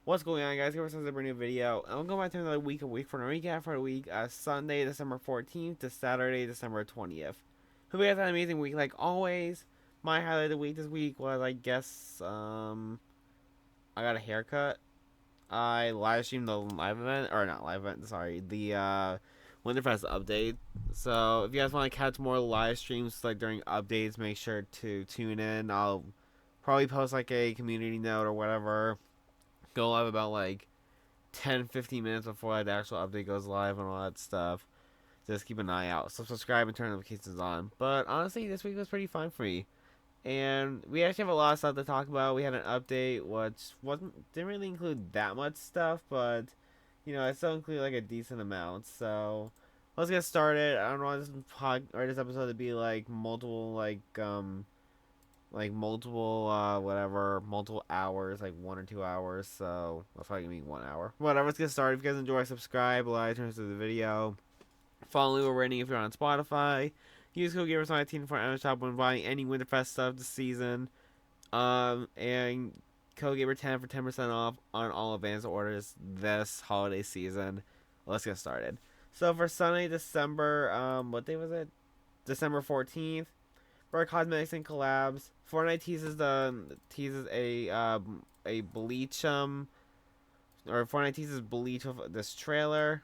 What's going on, guys? Here for a brand new video. I'm going back to another week for a recap for the week. Sunday, December 14th to Saturday, December 20th. Hope you guys had an amazing week, like always. My highlight of the week this week was, I guess, I got a haircut. I live streamed the live event, or not live event, sorry, the Winterfest update. So if you guys want to catch more live streams like during updates, make sure to tune in. I'll probably post like a community note or whatever. Go live about like 10-15 minutes before like, the actual update goes live and all that stuff. Just keep an eye out. So subscribe and turn notifications on. But honestly, this week was pretty fun for me. And we actually have a lot of stuff to talk about. We had an update, which didn't really include that much stuff, but it still included like a decent amount. So let's get started. I don't want this episode to be like multiple multiple hours, like 1 or 2 hours. So that's probably gonna be 1 hour. Whatever. Let's get started. If you guys enjoy, subscribe, like, turn to the video. Follow or rating if you're on Spotify. Use code Gaberboy for Amazon shop when buying any Winterfest stuff this season. And code Gaber10 for 10% off on all advanced orders this holiday season. Let's get started. So for Sunday, what day was it? December 14th. For cosmetics and collabs, Fortnite teases a Bleach or Fortnite teases Bleach of this trailer.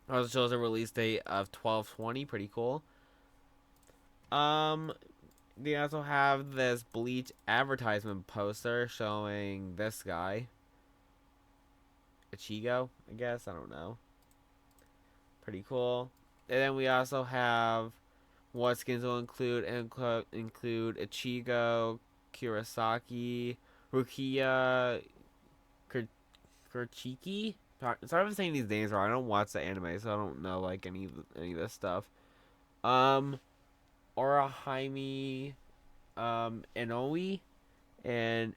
Also shows a release date of 12/20, pretty cool. They also have this Bleach advertisement poster showing this guy, Ichigo, I guess. I don't know. Pretty cool. And then we also have what skins will include Ichigo, Kurosaki, Rukia, Kurchiki. Sorry if I'm saying these names wrong. I don't watch the anime, so I don't know like any of this stuff. Orihime, Inoue, and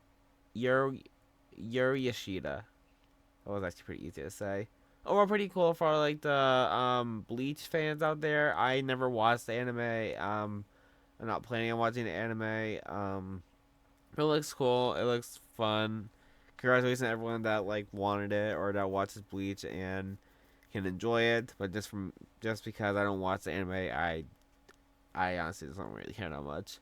Yuri Yoshida. That was actually pretty easy to say. Overall, pretty cool for like the Bleach fans out there. I never watched the anime. I'm not planning on watching the anime. It looks cool. It looks fun. Congratulations to everyone that like wanted it or that watches Bleach and can enjoy it. But just because I don't watch the anime, I honestly just don't really care that much.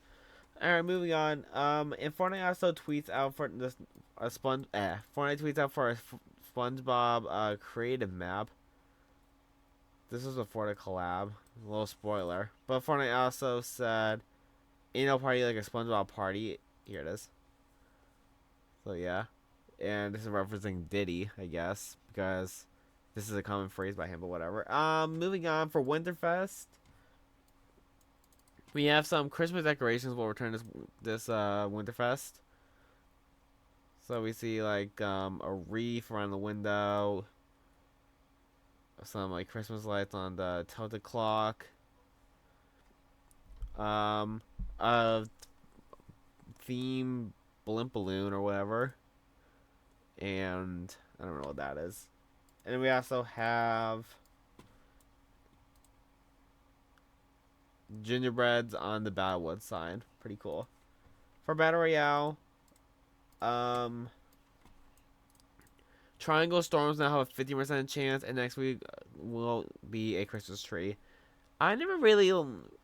Alright, moving on. And Fortnite also tweets out for this Fortnite tweets out for a SpongeBob creative map. This was before the collab. A little spoiler. But Fortnite also said, party like a SpongeBob party. Here it is. So yeah. And this is referencing Diddy, I guess, because this is a common phrase by him, but whatever. Moving on for Winterfest. We have some Christmas decorations will return this Winterfest. So we see like a wreath around the window, some like Christmas lights on the tilted clock, a theme blimp balloon or whatever, and I don't know what that is. And then we also have gingerbreads on the Battlewood sign. Pretty cool. For Battle Royale, Triangle Storms now have a 50% chance, and next week will be a Christmas tree. I never really,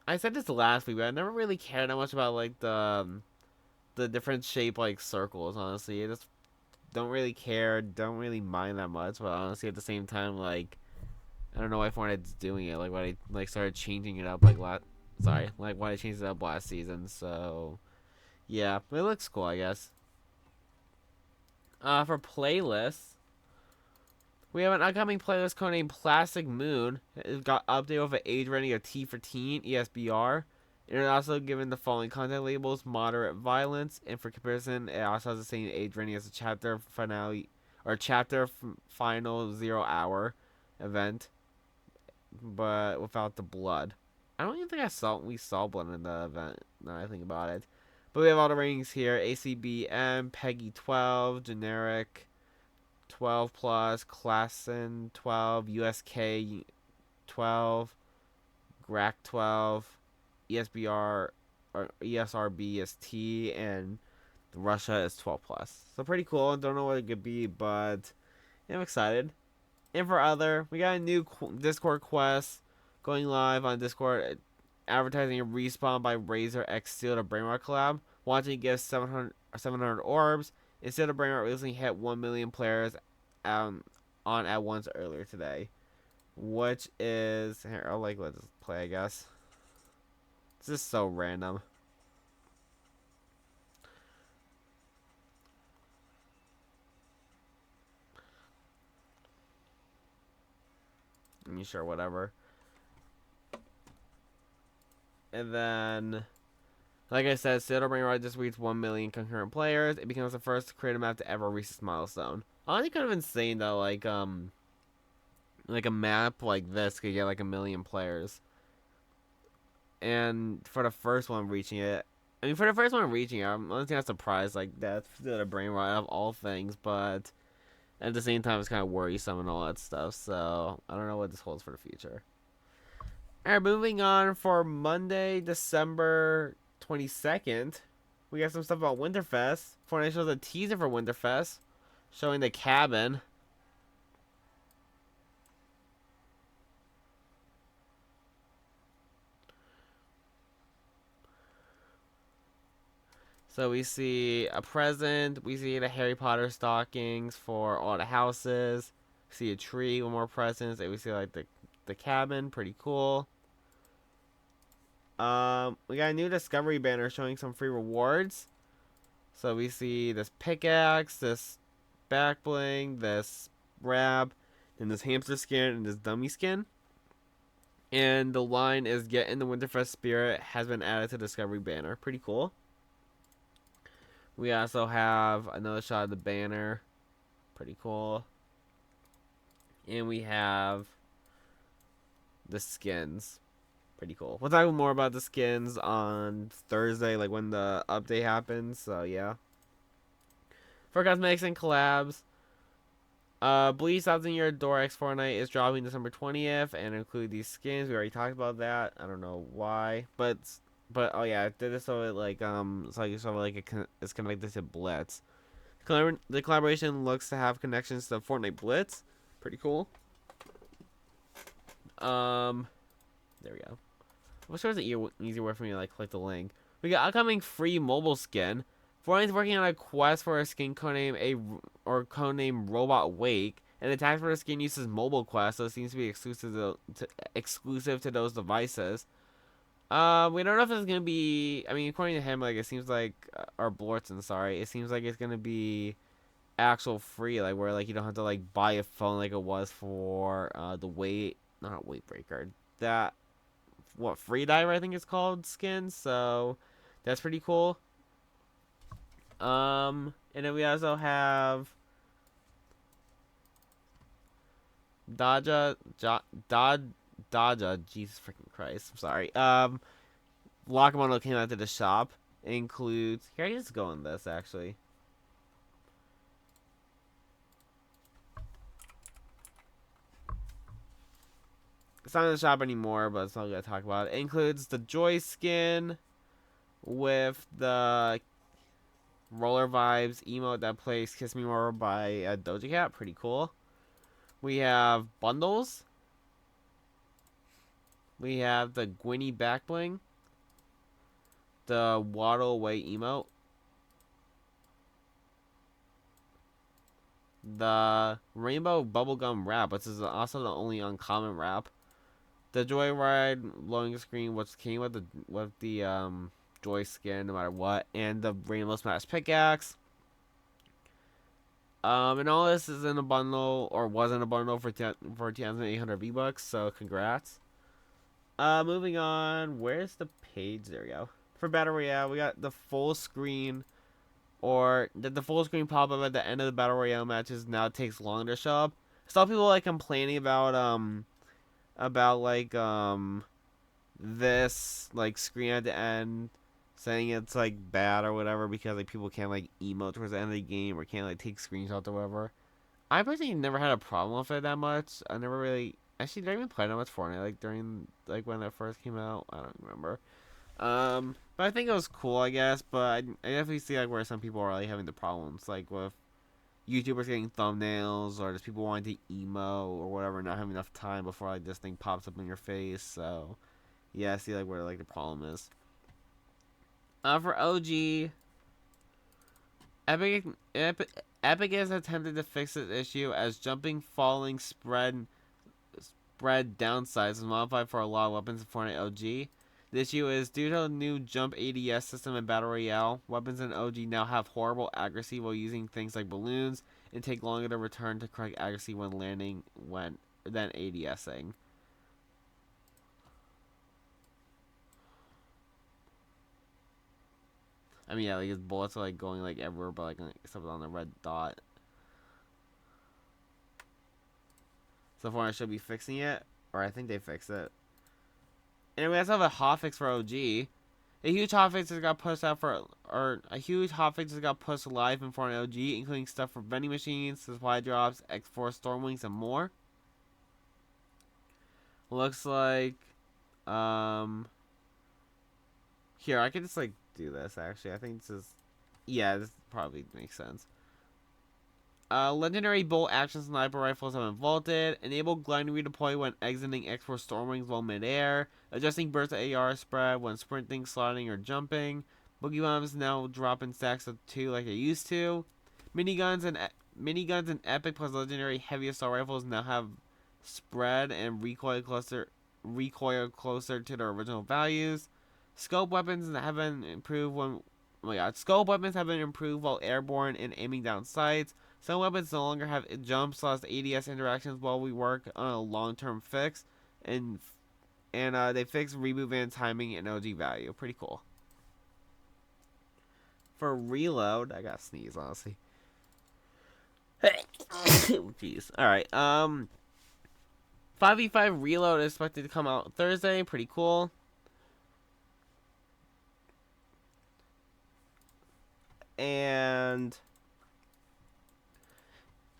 I said this last week, but I never really cared that much about like the different shape like circles. Honestly, I just don't really care, don't really mind that much. But honestly, at the same time, like I don't know why Fortnite's doing it. Like why they like started changing it up like why they changed it up last season. So yeah, but it looks cool, I guess. For playlists, we have an upcoming playlist codenamed Plastic Moon. It got updated with an age rating of T for Teen, ESBR. And it also given the following content labels: moderate violence, and for comparison, it also has the same age rating as the chapter finale or chapter final 0 hour event, but without the blood. I don't even think we saw blood in the event. Now I think about it. But we have all the ratings here: ACBM, Peggy 12, generic, 12 plus, Klassen 12, USK 12, GRAC 12, ESBR or ESRB is T, and Russia is 12 plus. So pretty cool. Don't know what it could be, but I'm excited. And for other, we got a new Discord quest going live on Discord, advertising a respawn by Razor X Steel to Brainrot collab. Wanting to give 700 orbs. Instead of Brainrot recently hit 1 million players on at once earlier today. Which is, here, I'll let this play, I guess. This is so random. Sure, whatever. And then, like I said, Citadel Brainrot just reached 1 million concurrent players. It becomes the first creative map to ever reach this milestone. Honestly, kind of insane though. Like a map like this could get like 1 million players. And for the first one reaching it, I'm honestly not surprised. Like that's the Brainrot of all things, but at the same time, it's kind of worrisome and all that stuff. So I don't know what this holds for the future. Alright, moving on for Monday, December 22nd. We got some stuff about Winterfest. Fortnite shows a teaser for Winterfest, showing the cabin. So we see a present. We see the Harry Potter stockings for all the houses. We see a tree with more presents. And we see like the cabin. Pretty cool. We got a new discovery banner showing some free rewards. So we see this pickaxe, this back bling, this wrap, and this hamster skin, and this dummy skin. And the line is "Get in the Winterfest spirit" has been added to the discovery banner. Pretty cool. We also have another shot of the banner. Pretty cool. And we have the skins. Pretty cool. We'll talk more about the skins on Thursday, like when the update happens. So yeah. For cosmetics and collabs, Bleach Thousand Year Door X Fortnite is dropping December 20th and include these skins. We already talked about that. I don't know why, but oh yeah, I did this so it like it's connected to Blitz. The collaboration looks to have connections to Fortnite Blitz. Pretty cool. There we go. What's sure an easy word for me to like click the link. We got upcoming free mobile skin. Fortnite's working on a quest for a skin codename Robot Wake, and the tag for the skin uses mobile quest, so it seems to be exclusive to those devices. We don't know if it's gonna be. I mean, according to him, like it seems like, or Blorton, sorry, it seems like it's gonna be actual free, like where like you don't have to like buy a phone like it was for not Weight Breaker, that Free Diver I think it's called skin. So that's pretty cool. And then we also have Daja, Jesus freaking Christ, I'm sorry. Lakamono came out to the shop. It includes, here I just go on this actually. It's not in the shop anymore, but it's not gonna talk about it. It includes the Joy skin with the Roller Vibes emote that plays Kiss Me More by Doja Cat. Pretty cool. We have bundles. We have the Gwynny back bling. The Waddle Away emote. The Rainbow Bubblegum wrap, which is also the only uncommon wrap. The Joyride loading screen, which came with the Joy skin, no matter what, and the Rainbow Smash pickaxe. And all this is in a bundle, or was in a bundle for 2,800 V-Bucks, so congrats. Moving on, where's the page? There we go. For Battle Royale, we got the full screen, or the full screen pop-up at the end of the Battle Royale matches now takes longer to show up. Some people like complaining about like this like screen at the end, saying it's like bad or whatever because like people can't like emote towards the end of the game or can't like take screenshots or whatever. I personally never had a problem with it that much. I never really actually didn't even play that much Fortnite like during like when it first came out. I don't remember. But I think it was cool, I guess. But I definitely see like where some people are like having the problems, like with YouTubers getting thumbnails or just people wanting to emo or whatever, not having enough time before like this thing pops up in your face. So yeah, I see like where like the problem is. For OG, Epic, Epic, Epic has attempted to fix this issue as jumping, falling, spread downsides is modified for a lot of weapons in Fortnite OG. The issue is due to a new jump ADS system in Battle Royale, weapons in OG now have horrible accuracy while using things like balloons and take longer to return to correct accuracy when landing than ADSing. I mean, yeah, like his bullets are like going like everywhere, but like except on the red dot. So Fortnite should be fixing it, or I think they fixed it. Anyway, let's have a hotfix for OG. A huge hotfix has got pushed out for, or a huge hotfix has got pushed live in Fortnite OG, including stuff for vending machines, supply drops, X4 Stormwings, and more. Looks like, um, here I can just like do this. Actually, I think this is, yeah, this probably makes sense. Legendary bolt action sniper rifles have been vaulted. Enable gliding redeploy when exiting X4 Stormwings while midair. Adjusting burst AR spread when sprinting, sliding, or jumping. Boogie bombs now drop in stacks of 2 like they used to. Miniguns and epic plus legendary heavy assault rifles now have spread and recoil closer to their original values. Scope weapons have been improved when oh my god, scope weapons have been improved while airborne and aiming down sights. Some weapons no longer have jumps / ADS interactions while we work on a long-term fix, and they fix reboot van timing and OG value. Pretty cool. For reload, I gotta sneeze honestly. Jeez. All right. 5v5 reload is expected to come out Thursday. Pretty cool. And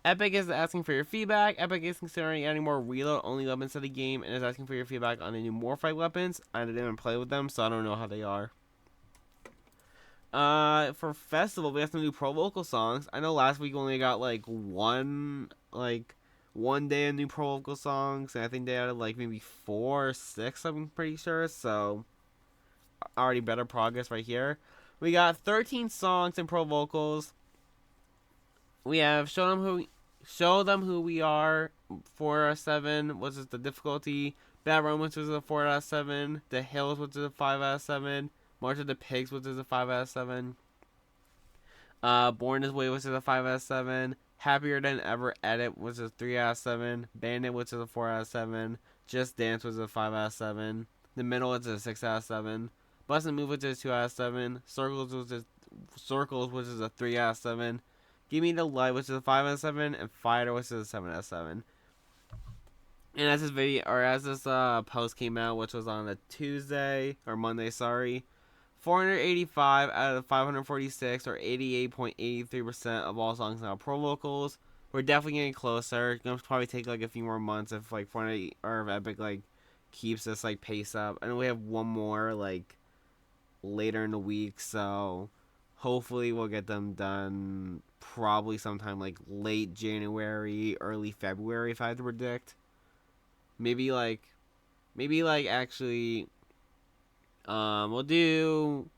Epic is asking for your feedback. Epic is considering adding more reload-only weapons to the game and is asking for your feedback on the new Morphite weapons. I didn't even play with them, so I don't know how they are. For Festival, we have some new pro vocal songs. I know last week we only got like one day of new pro vocal songs, and I think they added like maybe 4 or 6. I'm pretty sure. So already better progress right here. We got 13 songs and pro vocals. We have show them who we are. 4 out of 7, which is the difficulty. Bad Romance, which is a 4 out of 7. The Hills, which is a 5 out of 7. March of the Pigs, which is a 5 out of 7. Born This Way, which is a 5 out of 7. Happier Than Ever Edit, which is a 3 out of 7. Bandit, which is a 4 out of 7. Just Dance, which is a 5 out of 7. The Middle, which is a 6 out of 7. Bust and Move, which is 2 out of 7. Circles, which is a 3 out of 7. Give Me the Light, which is a 5 out of 7. And Fighter, which is a 7 out of 7. And as this post came out, which was on a Tuesday or Monday, sorry, 485 out of 546, or 88.83% of all songs now pro vocals. We're definitely getting closer. It's gonna probably take like a few more months if like Fortnite or if Epic like keeps this like pace up. And we have one more like later in the week, so hopefully we'll get them done probably sometime like late January, early February if I had to predict. Maybe actually we'll do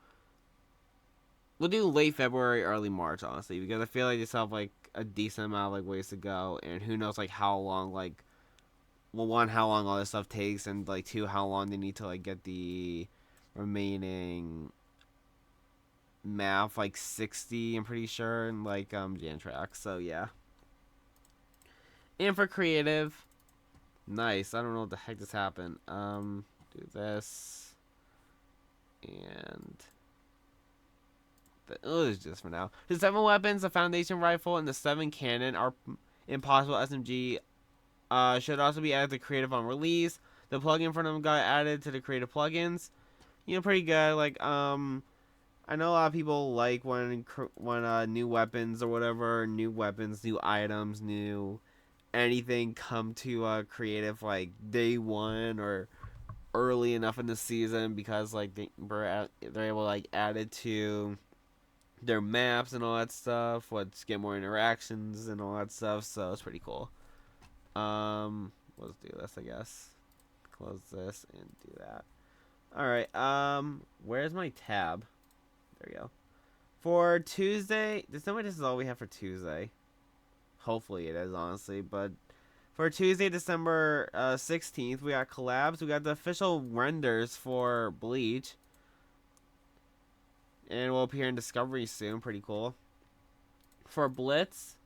late February, early March, honestly, because I feel like they still have like a decent amount of like ways to go, and who knows like how long like, well, one, how long all this stuff takes, and like two, how long they need to like get the remaining map like 60, I'm pretty sure, and like Jan tracks. So yeah. And for creative, nice. I don't know what the heck just happened. Do this. And this is just for now. The 7 weapons, the Foundation Rifle, and the 7 Cannon are impossible SMG. Should also be added to creative on release. The plugin for them got added to the creative plugins. You know, pretty good. Like, I I know a lot of people like when new weapons or whatever, new weapons, new items, new anything come to creative like day one or early enough in the season because like they're able to like add it to their maps and all that stuff. Let's get more interactions and all that stuff. So it's pretty cool. Let's do this, I guess. Close this and do that. All right. Where's my tab? There we go. For Tuesday, this is all we have for Tuesday. Hopefully it is, honestly. But for Tuesday, December 16th, we got collabs. We got the official renders for Bleach. And will appear in Discovery soon. Pretty cool. For Blitz,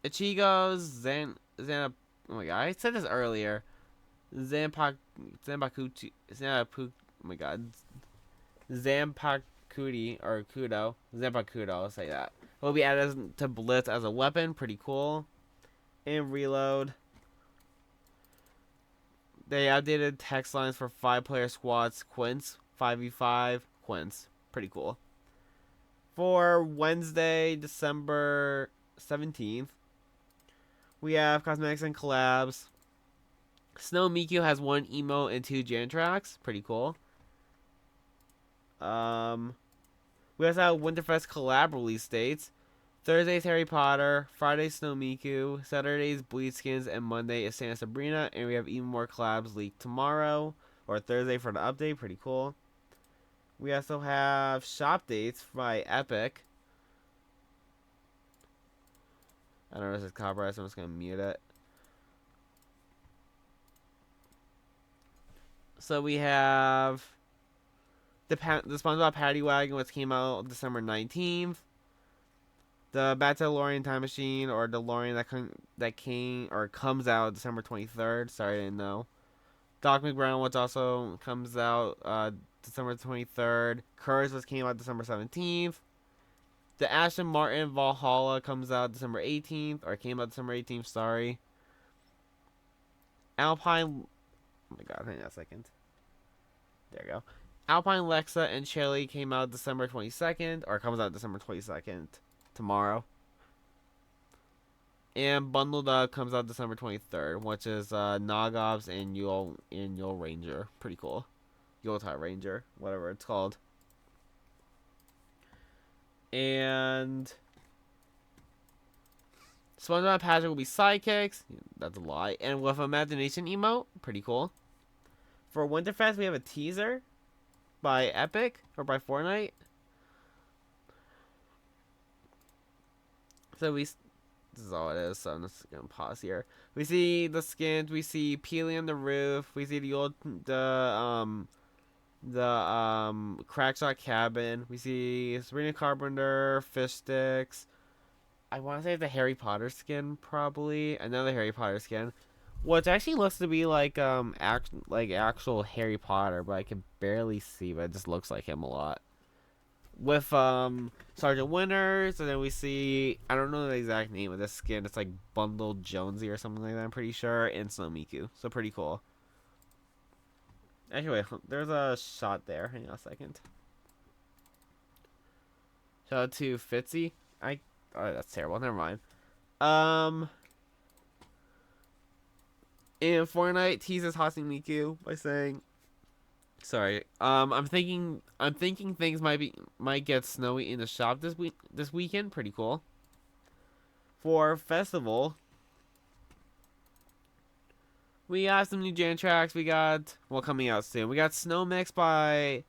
Ichigo's Zan. Oh my god, I said this earlier. Zanpakuchi. Oh my god. Zanpakuti or Kudo. Zanpakudo, I'll say that. Will be added to Blitz as a weapon. Pretty cool. And Reload. They updated text lines for 5-player squads. Quince. 5v5. Quince. Pretty cool. For Wednesday, December 17th, we have cosmetics and collabs. Snow Miku has 1 emo and 2 Jan tracks. Pretty cool. We also have Winterfest collab release dates. Thursday's Harry Potter, Friday Snow Miku, Saturday's Bleed Skins, and Monday is Santa Sabrina. And we have even more collabs leaked tomorrow or Thursday for the update. Pretty cool. We also have shop dates by Epic. I don't know if this is copyright, so I'm just going to mute it. So we have the SpongeBob Patty Wagon, which came out December 19th. The Back to the DeLorean Time Machine, or DeLorean that came or comes out December 23rd. Sorry, I didn't know. Doc McBrown, which also comes out December 23rd. Courage, which came out December 17th. The Aston Martin Valhalla comes out December 18th, or came out December 18th. Sorry. Alpine. Oh my god, hang on a second. There you go. Alpine Lexa and Chili came out December 22nd, or comes out December 22nd. Tomorrow. And Bundled Up comes out December 23rd, which is Nogops and Yule Ranger. Pretty cool. Yuletide Ranger, whatever it's called. And SpongeBob and Patrick will be sidekicks. That's a lie. And with Imagination emote, pretty cool. For Winterfest, we have a teaser by Epic or by Fortnite. So this is all it is, so I'm just gonna pause here. We see the skins, we see Peely on the roof, we see the Crackshot cabin, we see Sabrina Carpenter, fish sticks. I want to say the Harry Potter skin, probably another Harry Potter skin, which actually looks to be like actual Harry Potter, but I can barely see, but it just looks like him a lot. With Sergeant Winters, and then we see, I don't know the exact name of this skin, it's like Bundled Jonesy or something like that, I'm pretty sure, and Snow Miku, so pretty cool. Anyway, there's a shot there, hang on a second. Shout out to Fitzy. Oh, that's terrible, never mind. And Fortnite teases Hatsune Miku by saying, sorry. I'm thinking things might get snowy in the shop this weekend. Pretty cool. For festival, we got some new Jan tracks. We got coming out soon. We got Snow Mix by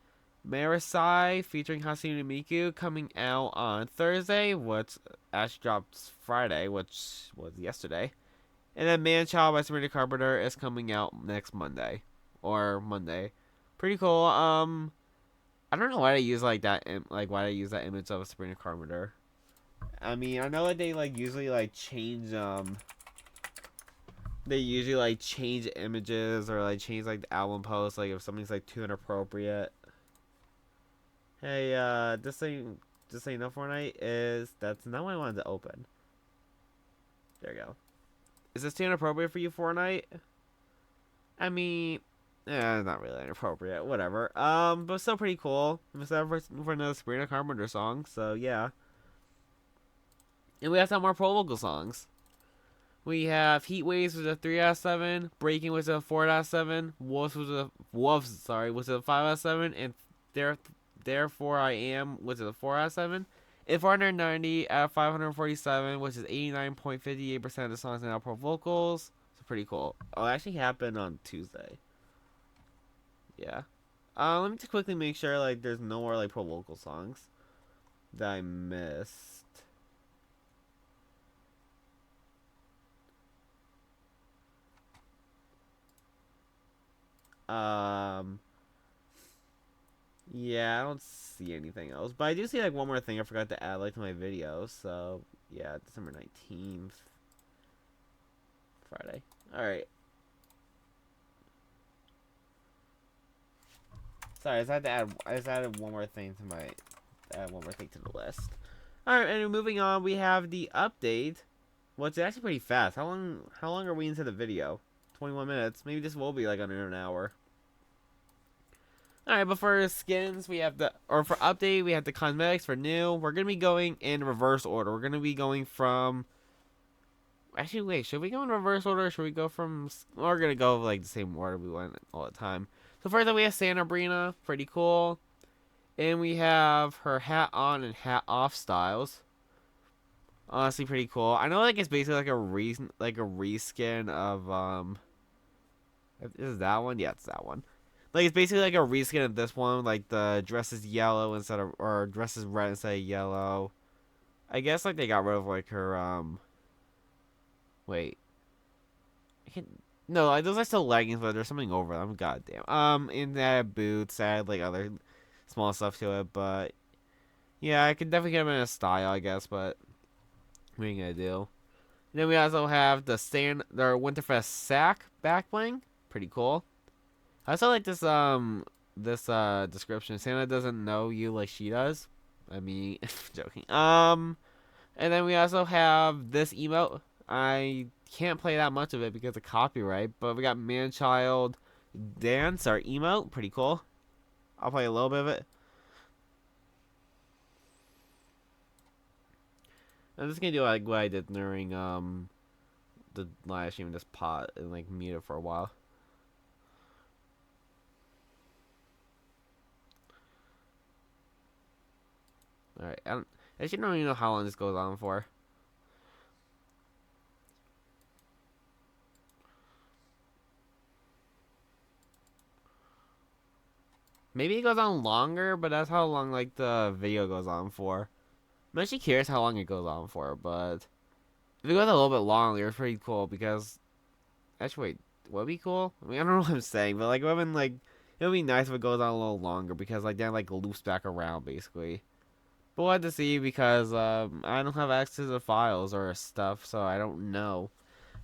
Marasai featuring Hatsune Miku coming out on Thursday, which actually dropped Friday, which was yesterday. And then Man Child by Sabrina Carpenter is coming out next Monday or Monday. Pretty cool. I don't know why they use why they use that image of Sabrina Carpenter. I mean, I know that they usually change they usually change images or change the album post if something's too inappropriate. Hey, just so you know, Fortnite that's not what I wanted to open. There you go. Is this too inappropriate for you, Fortnite? I mean, Not really inappropriate. Whatever. But still pretty cool. I'm excited for another Sabrina Carpenter song. So yeah. And we have some more pro vocal songs. We have Heat Waves with a 3 out of 7, Breaking with a 4 out of 7, Wolves with a 5 out of 7, and Therefore I Am with a 4 out of 7. And 490 out of 547, which is 89.58% of the songs now pro vocals. So pretty cool. Oh, it actually happened on Tuesday. Yeah. Let me just quickly make sure like there's no more like pro vocal songs that I missed. Um, yeah, I don't see anything else, but I do see like one more thing I forgot to add like to my video. So yeah, December 19th, Friday. All right. Sorry, I just added one more thing to my, add one more thing to the list. All right, and moving on, we have the update. Well, it's actually pretty fast. How long are we into the video? 21 minutes. Maybe this will be like under an hour. Alright, but for skins, we have for update, we have the cosmetics for new. We're going to be going in reverse order. We're going to be going from, actually, wait, should we go in reverse order or should we go from, we're going to go like the same order we went all the time. So first up, we have Santa Brina, pretty cool. And we have her hat on and hat off styles. Honestly, pretty cool. I know like it's basically like a reskin of, is that one? Yeah, it's that one. Like it's basically like a reskin of this one. Like the dress is yellow instead of, or dress is red instead of yellow. I guess like they got rid of like her Wait. I can No, like those are still leggings, but there's something over them. Goddamn. And they had boots. I had like other small stuff to it, but yeah, I could definitely get them in a style, I guess. But what are you gonna do? And then we also have their Winterfest sack back bling. Pretty cool. I also like this description. Santa doesn't know you like she does. I mean, joking. And then we also have this emote. I can't play that much of it because of copyright, but we got man-child dance, our emote. Pretty cool. I'll play a little bit of it. I'm just gonna do like what I did during the live stream, just pot and like mute it for a while. All right, I actually don't even know how long this goes on for. Maybe it goes on longer, but that's how long like the video goes on for. I'm actually curious how long it goes on for, but if it goes a little bit longer, it's pretty cool because actually wait, would it be cool? I mean, I don't know what I'm saying, but like it would be nice if it goes on a little longer because like then like loops back around basically. But we'll have to see because I don't have access to the files or stuff, so I don't know.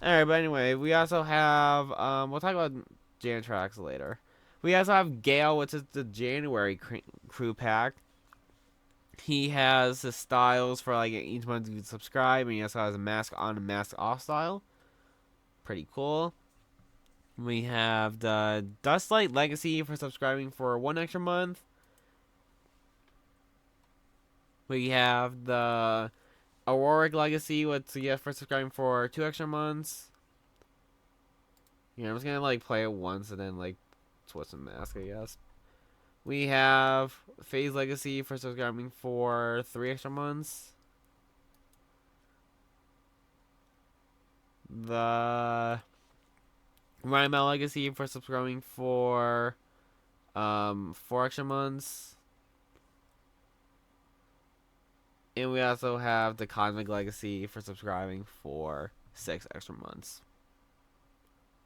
Alright, but anyway, we also have we'll talk about Jan tracks later. We also have Gale, which is the January crew pack. He has the styles for like each month you can subscribe, and he also has a mask on and mask off style. Pretty cool. We have the Dustlight Legacy for subscribing for 1 extra month. We have the Auroric Legacy, which you get for subscribing for 2 extra months. Yeah, I'm just gonna like play it once and then like switch the mask, I guess. We have Phase Legacy for subscribing for 3 extra months. The Rhymel Legacy for subscribing for 4 extra months. And we also have the Cosmic Legacy for subscribing for 6 extra months.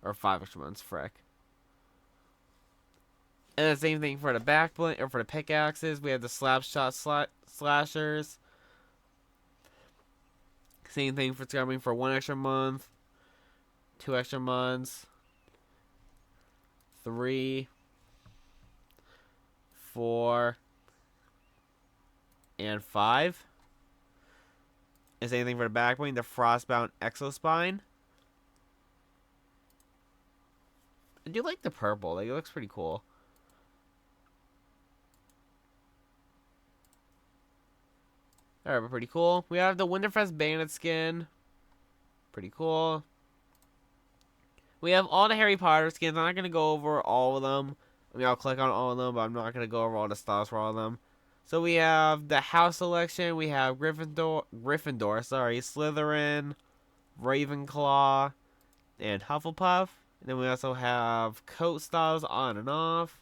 Or 5 extra months, frick. And the same thing for the backbling, or for the pickaxes. We have the Slapshot Slashers. Same thing for subscribing for 1 extra month, 2 extra months, 3, 4, and 5. And same thing for the backbling, the Frostbound Exospine. I do like the purple. Like, it looks pretty cool. Alright, but pretty cool. We have the Winterfest Bandit skin. Pretty cool. We have all the Harry Potter skins. I'm not going to go over all of them. I mean, I'll click on all of them, but I'm not going to go over all the styles for all of them. So we have the house selection. We have Gryffindor, sorry, Slytherin, Ravenclaw, and Hufflepuff. And then we also have coat styles on and off.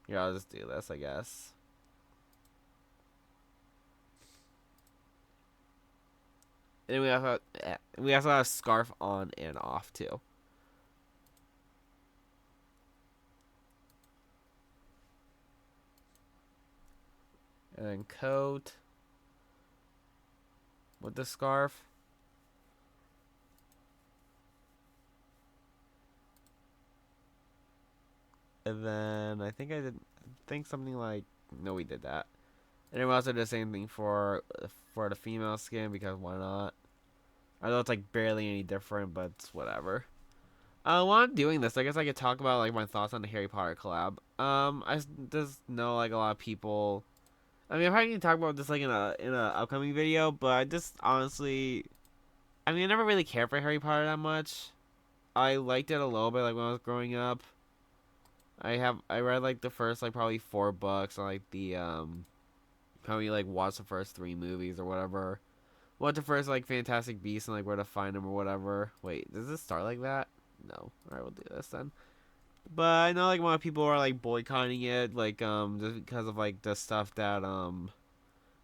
Yeah, I'll just do this, I guess. And then we also have scarf on and off too. And then coat with the scarf. And then I think something like, no, we did that. And then we also did the same thing for the female skin, because why not? I know it's like barely any different, but it's whatever. While I'm doing this, I guess I could talk about like my thoughts on the Harry Potter collab. I just know like a lot of people. I mean, I'm probably gonna talk about this like in a upcoming video, but I just honestly, I mean, I never really cared for Harry Potter that much. I liked it a little bit like when I was growing up. I read like the first like probably 4 books, and like the probably like watched the first 3 movies or whatever. Watched the first like Fantastic Beasts and like Where to Find Them or whatever. Wait, does this start like that? No. Alright, we'll do this then. But I know like a lot of people are like boycotting it, like just because of like the stuff that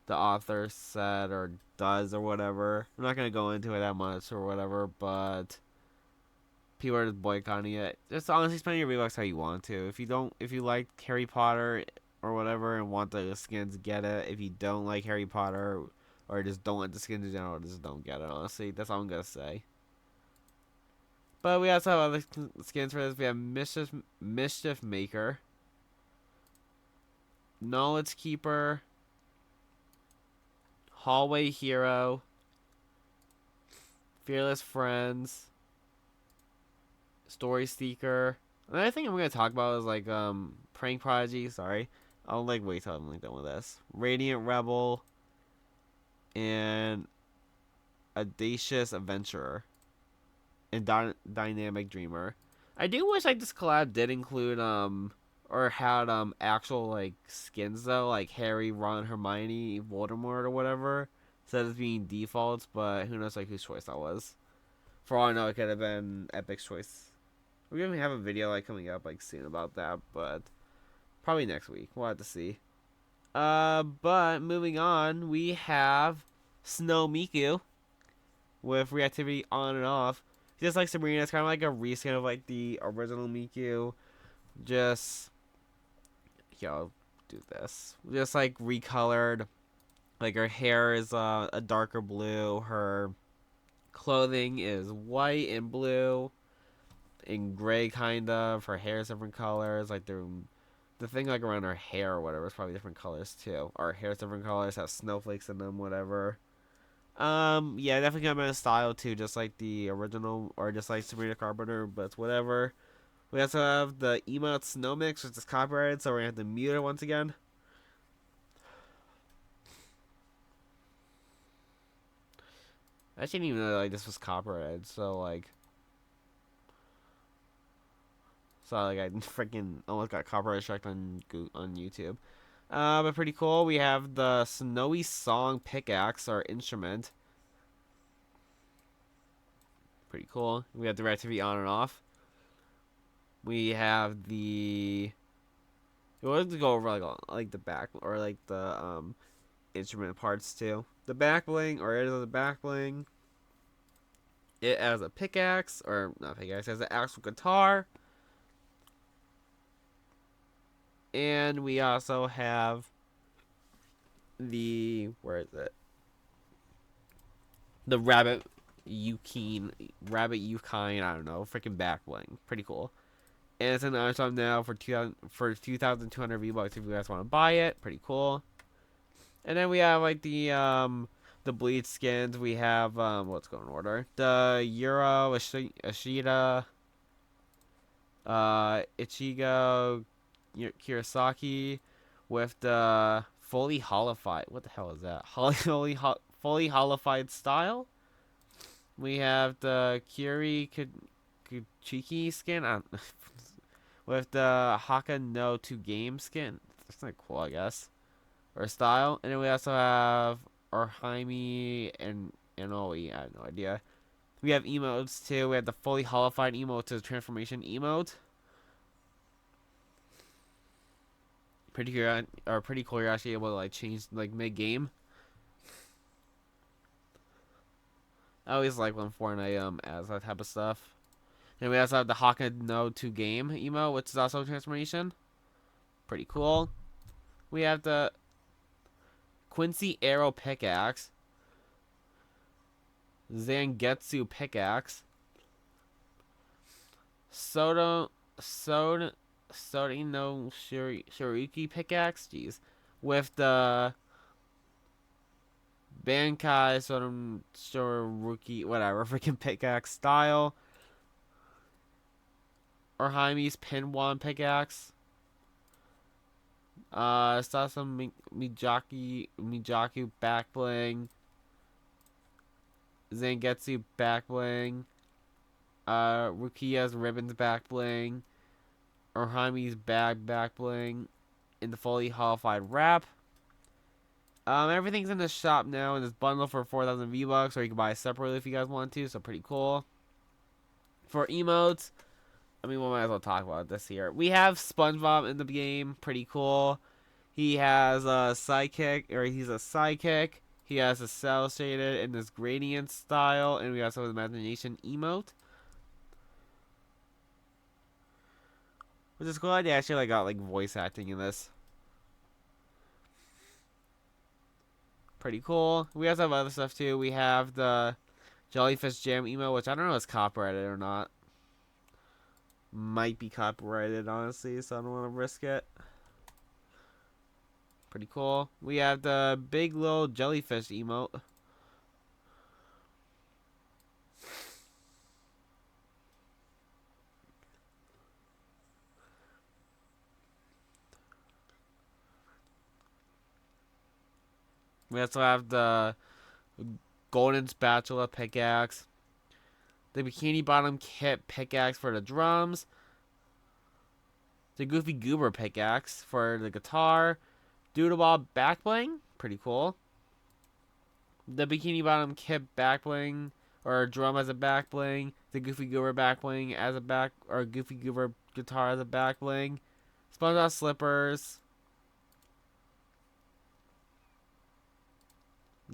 the author said or does or whatever. I'm not gonna go into it that much or whatever, but people are just boycotting it. Just honestly spend your V-Bucks how you want to. If you like Harry Potter or whatever and want the skins, get it. If you don't like Harry Potter or just don't like the skins in general, just don't get it. Honestly, that's all I'm gonna say. But we also have other skins for this. We have Mischief Maker, Knowledge Keeper, Hallway Hero, Fearless Friends, Story Seeker. Another thing I'm gonna talk about is like Prank Prodigy. Sorry, I'll like wait till I'm like done with this. Radiant Rebel and Audacious Adventurer and Dynamic Dreamer. I do wish like this collab did include or had actual like skins though, like Harry, Ron, Hermione, Voldemort or whatever, instead of being defaults. But who knows like whose choice that was? For all I know, it could have been Epic's choice. We're gonna have a video like coming up like soon about that, but probably next week. We'll have to see. But moving on, we have Snow Miku with reactivity on and off. Just like Sabrina, it's kind of like a reskin of like the original Miku. Just, yeah, I'll do this. Just like recolored. Like her hair is a darker blue. Her clothing is white and blue and gray kind of. Her hair is different colors. Like the thing like around her hair or whatever is probably different colors too. Or her hair's different colors, has snowflakes in them, whatever. Yeah, definitely got a style too, just like the original, or just like Sabrina Carpenter, but it's whatever. We also have the emote Snow Mix, which is copyrighted, so we're gonna have to mute it once again. I didn't even know like this was copyrighted, so like I freaking almost got copyright struck on YouTube. But pretty cool. We have the Snowy Song pickaxe or instrument. Pretty cool. We have the reactivity on and off. We have the. We'll have to go over like the back or like the instrument parts too. The back bling, or it is the back bling. It has a pickaxe, or not pickaxe, it has an actual guitar. And we also have the, where is it? The Rabbit Yukine, I don't know, freaking back bling. Pretty cool. And it's an item now for 2,200 V-Bucks if you guys want to buy it. Pretty cool. And then we have like the bleed skins. We have let's go in order. The Euro Ashida, Ichigo Kurosaki with the fully holified. What the hell is that? Fully holified style. We have the Kuchiki skin with the Haka no 2 game skin. That's not cool, I guess. Or style. And then we also have Orhaimi and Oi. I have no idea. We have emotes too. We have the fully holified emote to the transformation emote. Pretty cool. You're actually able to like change like mid game. I always like when Fortnite adds that type of stuff. And we also have the Haka no 2 game emote, which is also a transformation. Pretty cool. We have the Quincy Arrow pickaxe, Zangetsu pickaxe, Soda Soda Sodi no Shuriki pickaxe, jeez, with the Bankai Shuruki whatever freaking pickaxe style, or Jaime's Pinwan pickaxe. Saw some Mijaku back bling, Zangetsu back bling, Rukia's ribbons back bling, or Jaime's back bling, in the fully holified wrap. Everything's in the shop now in this bundle for 4,000 V-Bucks, or you can buy it separately if you guys want to, so pretty cool. For emotes, I mean, we might as well talk about this here. We have SpongeBob in the game, pretty cool. He has a sidekick, or he's a sidekick. He has a cell shaded in this gradient style, and we also have the imagination emote. Which is cool. They actually like got like voice acting in this. Pretty cool. We also have other stuff too. We have the Jellyfish Jam emote, which I don't know if it's copyrighted or not. Might be copyrighted, honestly, so I don't want to risk it. Pretty cool. We have the big little jellyfish emote. We also have the golden spatula pickaxe, the bikini bottom kit pickaxe for the drums, the goofy goober pickaxe for the guitar, doodleball back bling, pretty cool. The bikini bottom kit back bling or drum as a back bling, the goofy goober back bling as a back or goofy goober guitar as a back bling, SpongeBob slippers,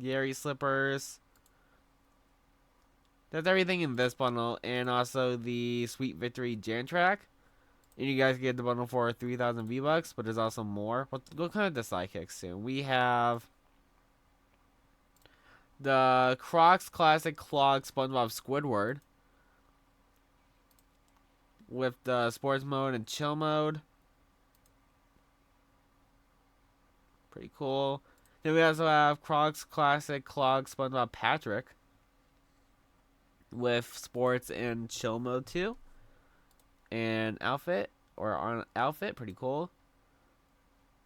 Gary slippers. That's everything in this bundle, and also the Sweet Victory Jan track. And you guys get the bundle for 3,000 V-Bucks, but there's also more. We'll come to the sidekicks soon. We have the Crocs Classic Clog SpongeBob Squidward with the sports mode and chill mode. Pretty cool. Then we also have Crocs Classic Clog SpongeBob Patrick with sports and chill mode too. And outfit, or on outfit, pretty cool.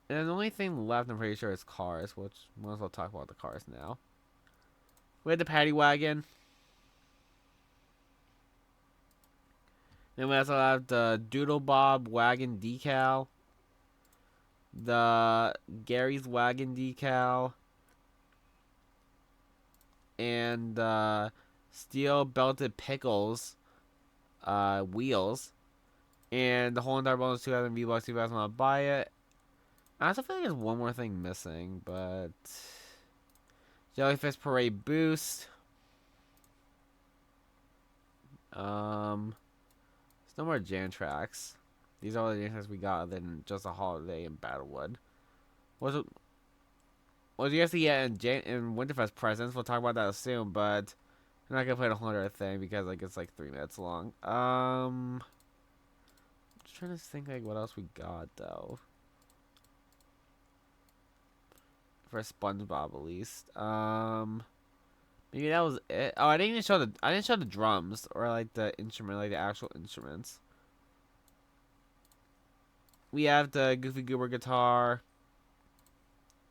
And the only thing left, I'm pretty sure, is cars, which might as well talk about the cars now. We had the Paddy Wagon. Then we also have the Doodle Bob Wagon decal, the Gary's Wagon decal, and the Steel Belted Pickles wheels. And the whole entire bonus 2,000 V-Bucks if you guys want to buy it. I also feel like there's one more thing missing, but Jellyfish Parade Boost. There's no more Jan tracks. These are all the Jan tracks we got other than just a holiday in Battlewood. What do you guys see in Winterfest presents? We'll talk about that soon, but I'm not gonna play the whole other thing because like it's like 3 minutes long. Just trying to think like what else we got though. For SpongeBob at least. Maybe that was it. Oh, I didn't show the drums or like the instrument, like the actual instruments. we have the Goofy Goober guitar,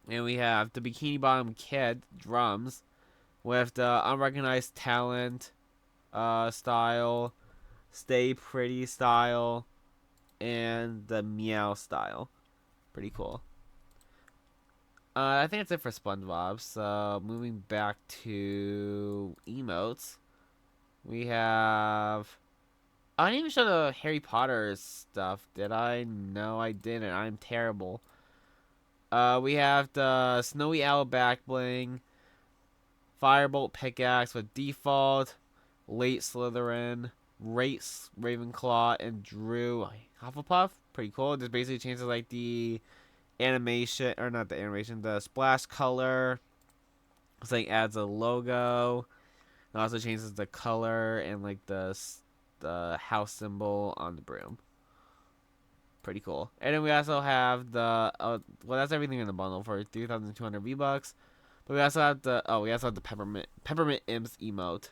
and we have the Bikini Bottom Kid drums with the Unrecognized Talent style, Stay Pretty style, and the Meow style. Pretty cool. I think that's it for SpongeBob. So moving back to emotes, we have. I didn't even show the Harry Potter stuff, did I? No, I didn't. I'm terrible. We have the Snowy Owl back bling, Firebolt pickaxe with default, Late Slytherin, Race Ravenclaw, and Drew Hufflepuff. Pretty cool. Just basically changes like the animation, or not the animation, the splash color. It's like adds a logo. It also changes the color and like the house symbol on the broom. Pretty cool. And then we also have the well, that's everything in the bundle for 3,200 V-Bucks. But we also have the peppermint imps emote.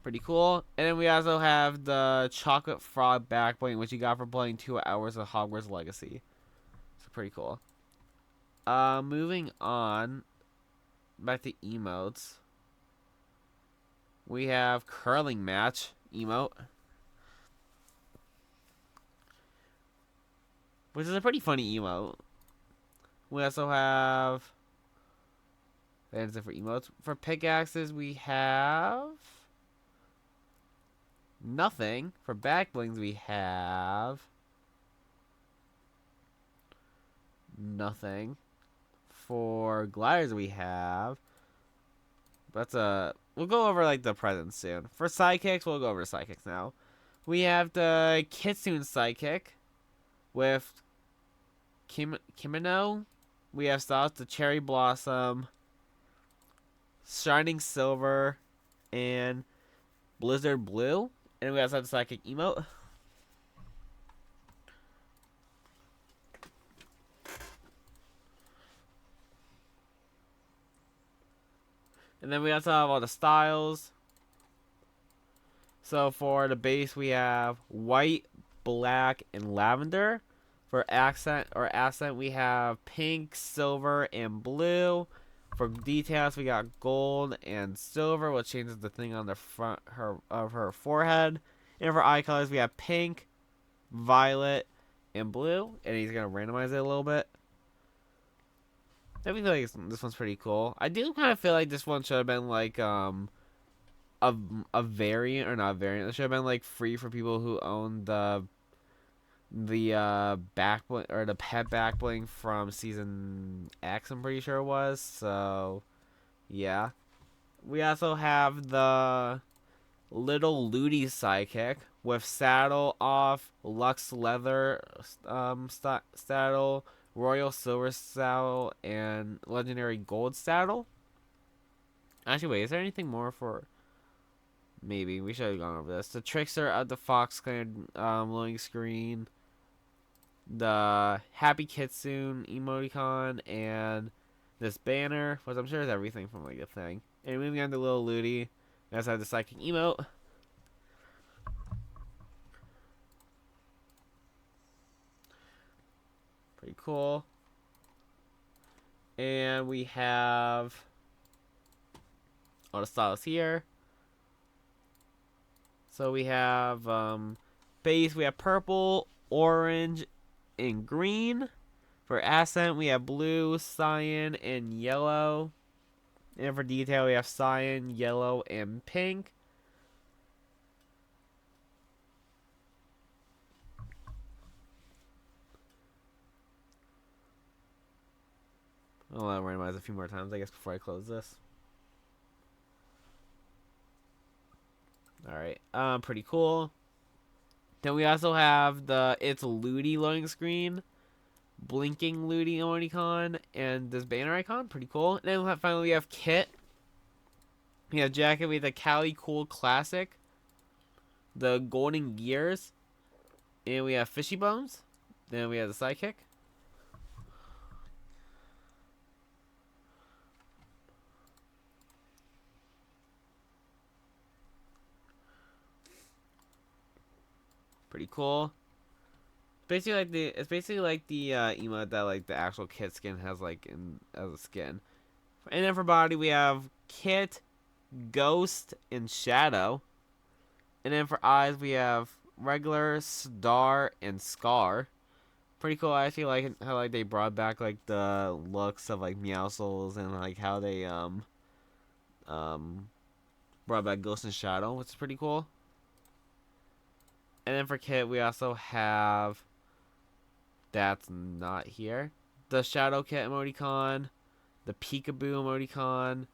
Pretty cool. And then we also have the chocolate frog back bling, which you got for playing 2 hours of Hogwarts Legacy. So pretty cool. Moving on back to emotes. We have curling match emote, which is a pretty funny emote. We also have. That's it for emotes. For pickaxes, we have nothing. For back blings, we have nothing. For gliders, we have. We'll go over like the presents soon. For sidekicks, we'll go over sidekicks now. We have the Kitsune sidekick with Kimono. We have styles the Cherry Blossom, Shining Silver, and Blizzard Blue. And we also have the sidekick emote. And then we also have all the styles. So for the base, we have white, black, and lavender. For accent, we have pink, silver, and blue. For details, we got gold and silver, which changes the thing on the front of her forehead. And for eye colors, we have pink, violet, and blue. And he's gonna randomize it a little bit. I feel like this one's pretty cool. I do kind of feel like this one should have been like a variant, or not a variant. It should have been like free for people who own the back or the pet back bling from season X. I'm pretty sure it was. So yeah, we also have the little Ludi sidekick with saddle off, Lux leather saddle, royal silver saddle, and legendary gold saddle. Actually, wait, is there anything more for? Maybe we should have gone over this. The trickster of the Fox Clan loading screen, the Happy Kitsune emoticon, and this banner, which I'm sure is everything from like a thing. And moving on to Little Ludi, we also have the psychic emote. Pretty cool. And we have all the styles here. So we have base, we have purple, orange, and green. For accent, we have blue, cyan, and yellow. And for detail, we have cyan, yellow, and pink. I'll randomize a few more times, I guess, before I close this. Alright, pretty cool. Then we also have the It's Ludi loading screen, blinking Ludi emoticon, and this banner icon. Pretty cool. And then finally we have Kit. We have jacket with the Cali Cool Classic, the Golden Gears, and we have Fishy Bones. Then we have the sidekick. Pretty cool. It's basically like the emote that like the actual Kit skin has like in as a skin. And then for body we have Kit, Ghost, and Shadow. And then for eyes we have regular, Star, and Scar. Pretty cool. I actually like how like they brought back like the looks of like Meowscles and like how they um brought back Ghost and Shadow, which is pretty cool. And then for Kit we also have that's not here. The Shadow Kit emoticon, the Peekaboo emoticon,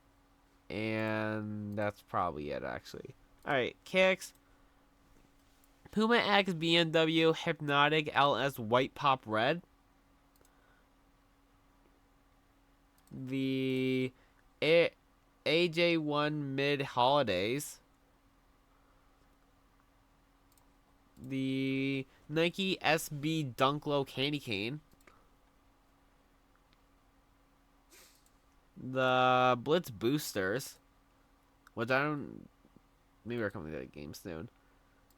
and that's probably it actually. Alright, kicks. Puma X BMW Hypnotic LS White Pop Red. The AJ1 Mid Holidays. The Nike SB Dunk Low Candy Cane. The Blitz Boosters. Which I don't. Maybe we're coming to that game soon.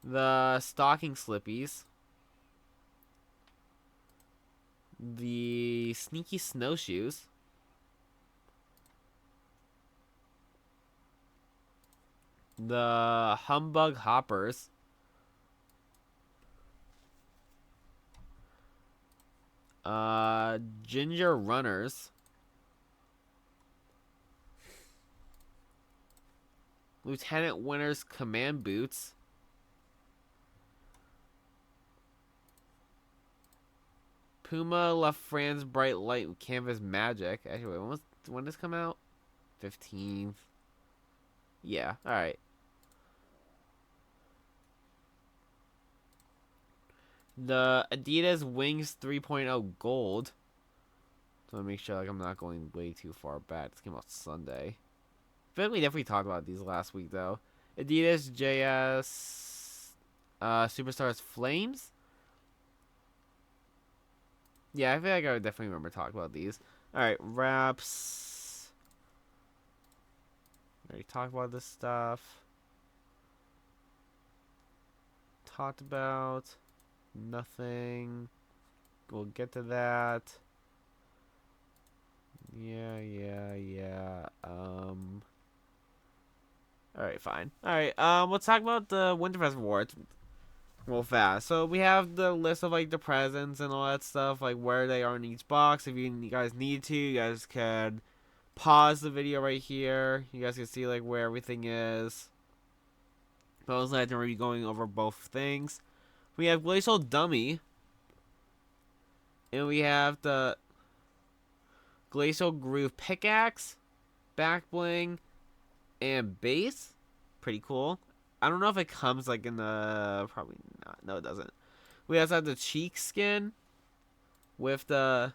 The Stocking Slippies. The Sneaky Snowshoes. The Humbug Hoppers. Ginger Runners. Lieutenant Winter's Command Boots. Puma La France Bright Light Canvas Magic. Actually, wait, when does this come out? 15th. Yeah, alright. The Adidas Wings 3.0 Gold. So I make sure like I'm not going way too far back. This came out Sunday. I feel like we definitely talked about these last week though. Adidas JS Superstars Flames. Yeah, I feel like I would definitely remember talking about these. Alright, wraps. Already talked about this stuff. Talked about nothing. We'll get to that. Yeah. Alright, fine. Alright, let's talk about the Winterfest rewards real fast. So we have the list of like the presents and all that stuff, like where they are in each box. If you guys need to, you guys can pause the video right here. You guys can see like where everything is. But I was like, to be going over both things. We have Glacial Dummy. And we have the Glacial Groove Pickaxe, Back Bling, and Base. Pretty cool. I don't know if it comes like in the... Probably not. No, it doesn't. We also have the Cheek Skin with the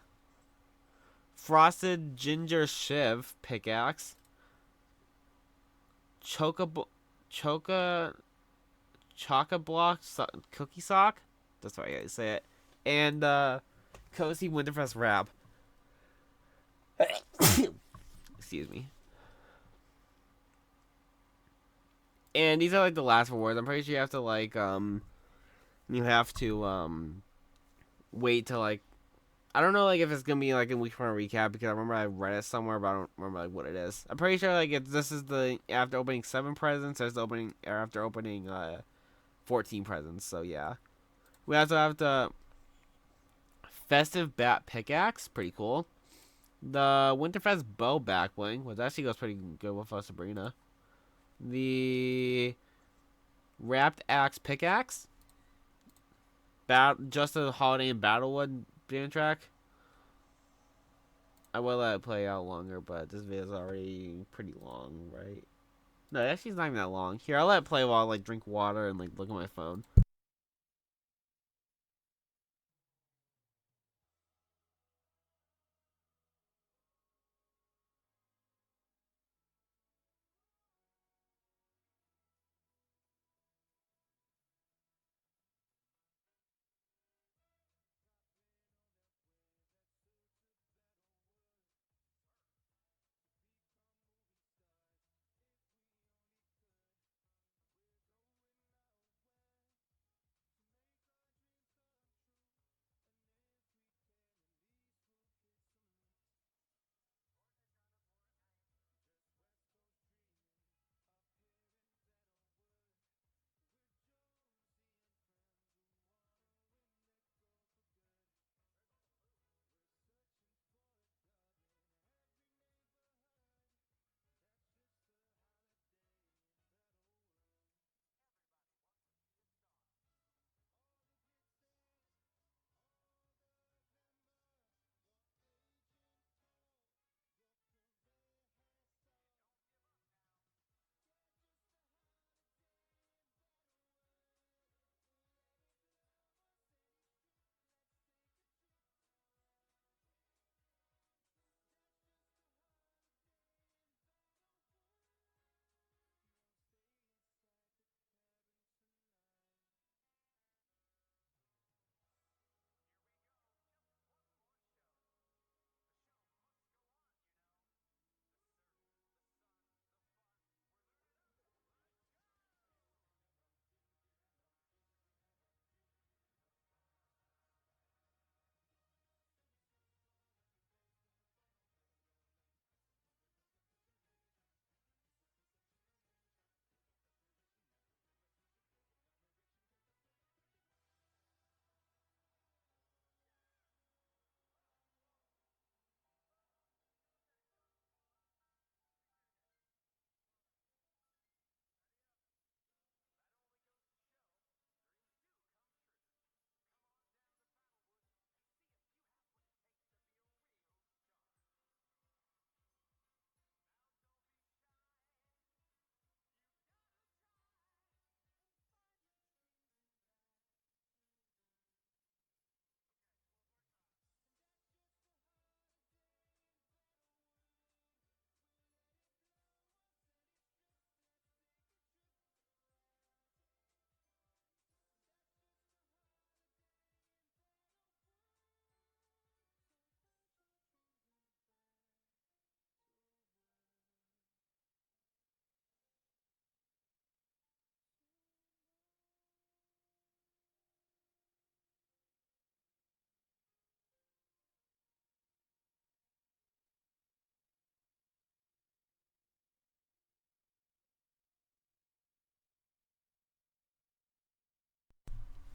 Frosted Ginger Shiv Pickaxe. Choca Block Cookie Sock. That's how I say it. And Cozy Winterfest Wrap. Excuse me. And these are like the last rewards. I'm pretty sure you have to like wait till like I don't know like if it's gonna be like in week one recap because I remember I read it somewhere but I don't remember like what it is. I'm pretty sure like this is the after opening 7 presents, there's the opening or after opening 14 presents. So yeah, we also have the Festive Bat Pickaxe, pretty cool. The Winterfest Bow Back Bling, which actually goes pretty good with Sabrina. The Wrapped Axe Pickaxe. Just a Holiday and Battlewood game track. I will let it play out longer, but this video is already pretty long, right? No, actually it's not even that long. Here, I'll let it play while I like drink water and like look at my phone.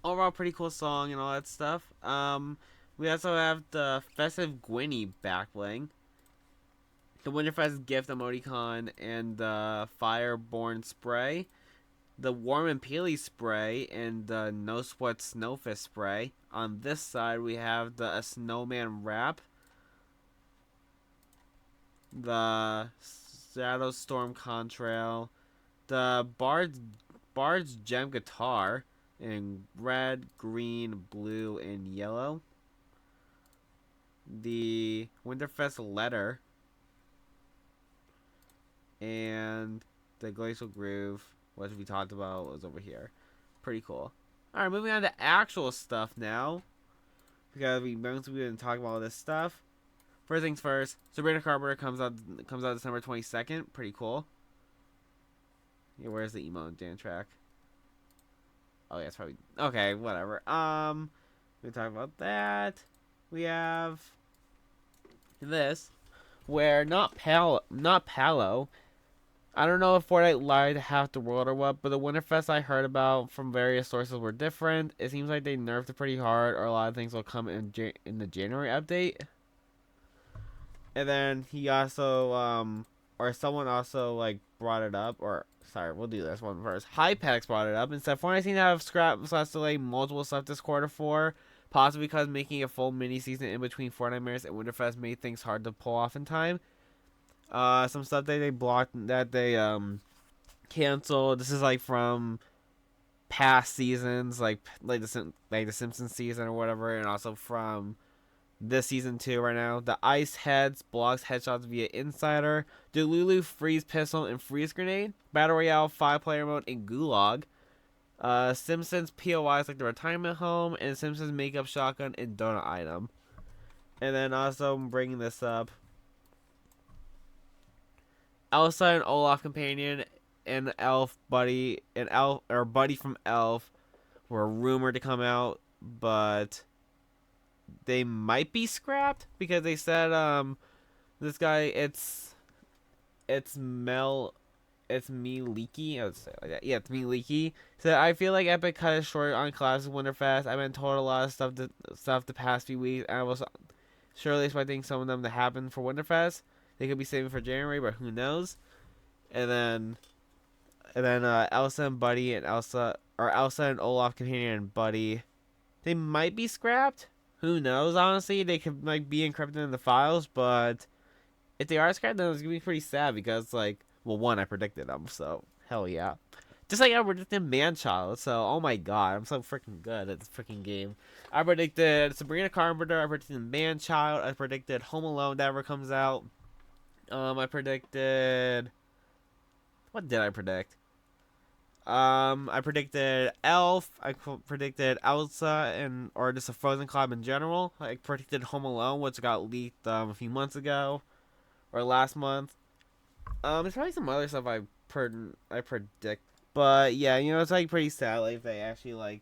overall pretty cool song and all that stuff. We also have the Festive Gwynny back bling, the Winterfest gift emoticon, and the Fireborn spray, the Warm and Peely spray, and the No Sweat Snowfist spray. On this side, we have the Snowman wrap, the Shadow Storm contrail, the Bard's Gem guitar in red, green, blue, and yellow, the Winterfest letter, and the Glacial Groove, which we talked about, was over here. Pretty cool. Alright, moving on to actual stuff now, because we've been talking about all this stuff. First things first, Sabrina Carpenter comes out December 22nd. Pretty cool. Yeah, where's the emo Jan track? Oh yeah, it's probably okay. Whatever. We talk about that. We have this, where not Palo. I don't know if Fortnite lied half the world or what, but the Winterfest I heard about from various sources were different. It seems like they nerfed it pretty hard, or a lot of things will come in the January update. And then he also, or someone also like brought it up, or sorry, we'll do this one first. Hypex brought it up and said Fortnite seemed to have scrap/delay multiple stuff this quarter for, possibly because making a full mini season in between Fortnite Mirrors and Winterfest made things hard to pull off in time. Some stuff that they blocked, that they canceled. This is like from past seasons, like the Simpsons season or whatever, and also from this season 2 right now. The Ice Heads blocks headshots via Insider. Delulu freeze pistol and freeze grenade. Battle Royale 5-player mode in Gulag. Simpsons POIs like the retirement home, and Simpsons makeup shotgun and donut item. And then also I'm bringing this up. Elsa and Olaf companion and Elf buddy buddy from Elf were rumored to come out, but they might be scrapped because they said this guy it's me Leaky. I would say it like that. Yeah, it's me Leaky. So I feel like Epic cut it short on collabs with Winterfest. I've been told a lot of stuff the past few weeks, and I was surely expecting some of them to happen for Winterfest. They could be saving for January, but who knows? And then Elsa and Buddy and Elsa and Olaf companion and Buddy, they might be scrapped. Who knows? Honestly, they could like be encrypted in the files, but if they are scrapped, then it's gonna be pretty sad because like, well, one, I predicted them, so hell yeah. Just like I predicted Manchild, so oh my god, I'm so freaking good at this freaking game. I predicted Sabrina Carpenter, I predicted Manchild, I predicted Home Alone that ever comes out. I predicted. What did I predict? I predicted Elf. I predicted Elsa or just a Frozen Club in general. I predicted Home Alone, which got leaked a few months ago, or last month. There's probably some other stuff I predict, but yeah, it's like pretty sad. Like if they actually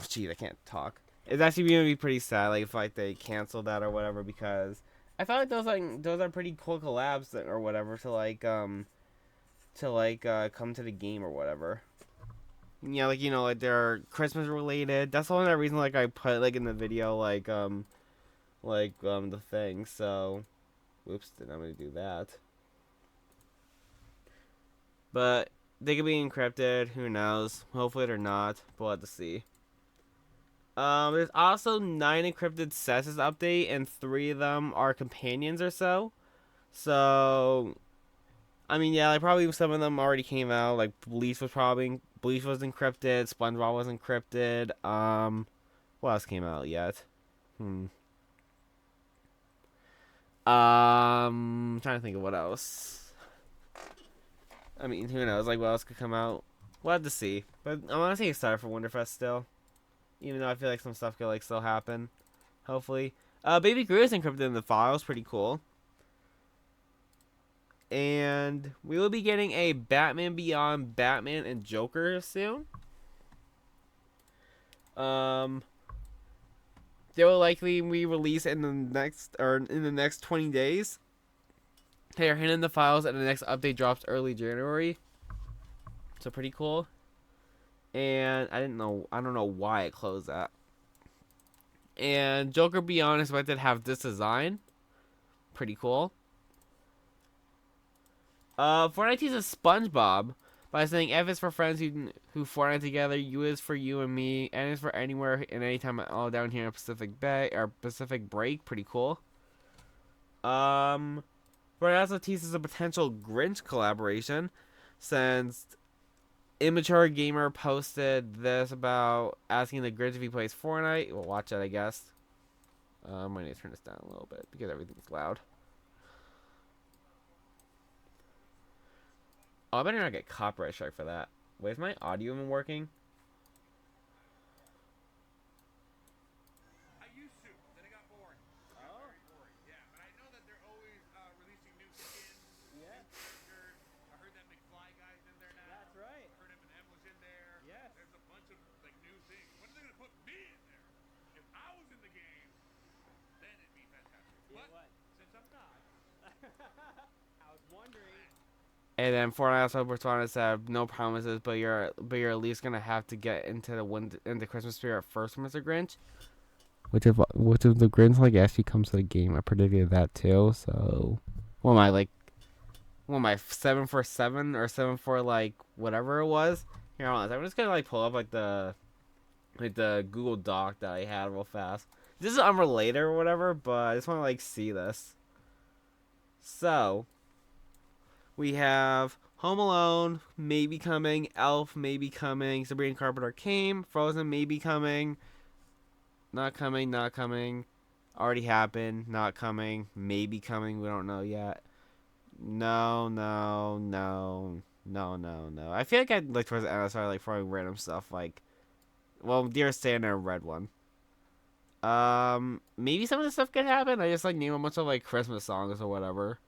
geez, I can't talk. It's actually gonna be pretty sad, like if like they cancel that or whatever, because I felt like those are pretty cool collabs or whatever to come to the game or whatever. Yeah, like they're Christmas related. That's the only reason like I put like in the video the thing. So, whoops, did not mean to do that. But they could be encrypted. Who knows? Hopefully they're not. But we'll have to see. There's also 9 encrypted sets this update, and 3 of them are companions or so. So, I mean, yeah, like probably some of them already came out. Like Bleach was encrypted, SpongeBob was encrypted. What else came out yet? Trying to think of what else. I mean, who knows? Like, what else could come out? We'll have to see. But I'm honestly excited for Winterfest still. Even though I feel like some stuff could like still happen. Hopefully. Baby Groot is encrypted in the files. Pretty cool. And we will be getting a Batman Beyond Batman and Joker soon. They will likely be released in the next 20 days. They are hidden in the files, and the next update drops early January. So pretty cool. And I don't know why it closed that. And Joker Beyond is expected to have this design. Pretty cool. Fortnite teases SpongeBob by saying F is for friends who Fortnite together, U is for you and me, N is for anywhere and anytime all down here in Pacific Bay or Pacific Break. Pretty cool. Fortnite also teases a potential Grinch collaboration since Immature Gamer posted this about asking the Grinch if he plays Fortnite. We'll watch it, I guess. I might need to turn this down a little bit because everything's loud. Oh, I better not get copyright strike for that. Wait, is my audio even working? I used to, then I got bored. I got very bored. Yeah, but I know that they're always releasing new skins, new characters. I heard that McFly guy's in there now. That's right. I heard Eminem was in there. Yes. There's a bunch of like new things. When are they gonna put me in there? If I was in the game, then it'd be fantastic. Yeah, But what? since I'm not, I was wondering. And then Fortnite also responded and said, "No promises, but you're at least gonna have to get into the Christmas spirit first, Mr. Grinch." Which if the Grinch like actually comes to the game, I predicted that too. So, what am I like? What am I 7 for 7 or 7 for like whatever it was? Here, hold on. I'm just gonna like pull up like the Google Doc that I had real fast. This is unrelated or whatever, but I just want to like see this. So, we have Home Alone maybe coming, Elf maybe coming, Sabrina Carpenter came, Frozen maybe coming, not coming, not coming, already happened, not coming, maybe coming, we don't know yet. No, no, no, no, no, no. I feel like I like towards the end I started like throwing random stuff like, well, Dear Santa Red One. Maybe some of this stuff could happen. I just like name a bunch of like Christmas songs or whatever.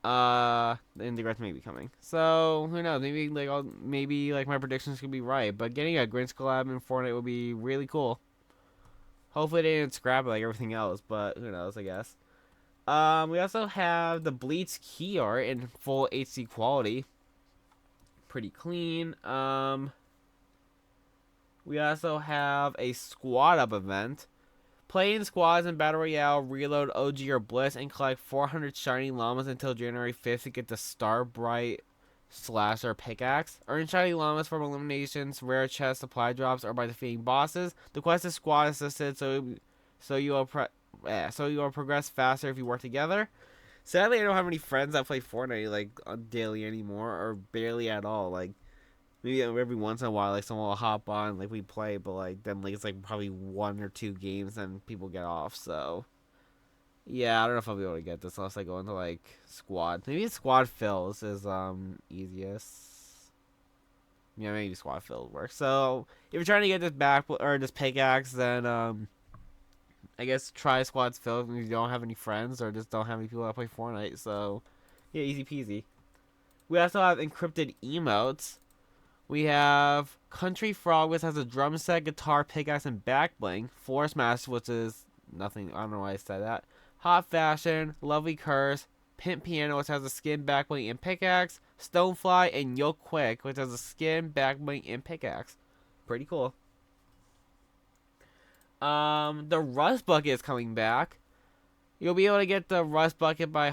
The Indie may be coming. So who knows? Maybe like my predictions could be right. But getting a Grinch collab in Fortnite would be really cool. Hopefully they didn't scrap it like everything else, but who knows? I guess. We also have the Bleach key art in full HD quality. Pretty clean. We also have a squad up event. Play in squads in Battle Royale, reload OG or Bliss, and collect 400 shiny llamas until January 5th to get the Starbright Slasher pickaxe. Earn shiny llamas from eliminations, rare chest supply drops, or by defeating bosses. The quest is squad assisted, so you will progress faster if you work together. Sadly, I don't have any friends that play Fortnite like daily anymore, or barely at all. Like maybe every once in a while, like someone will hop on, like we play, but like then like it's like probably 1 or 2 games, and people get off. So yeah, I don't know if I'll be able to get this unless I go into like squad. Maybe squad fills is easiest. Yeah, maybe squad fill works. So if you're trying to get this back or this pickaxe, then I guess try squads fill if you don't have any friends or just don't have any people that play Fortnite. So yeah, easy peasy. We also have encrypted emotes. We have Country Frog, which has a drum set, guitar, pickaxe, and back bling. Force Master, which is nothing. I don't know why I said that. Hot Fashion, Lovely Curse, Pimp Piano, which has a skin, back bling, and pickaxe. Stonefly, and Yo Quick, which has a skin, back bling, and pickaxe. Pretty cool. The Rust Bucket is coming back. You'll be able to get the Rust Bucket by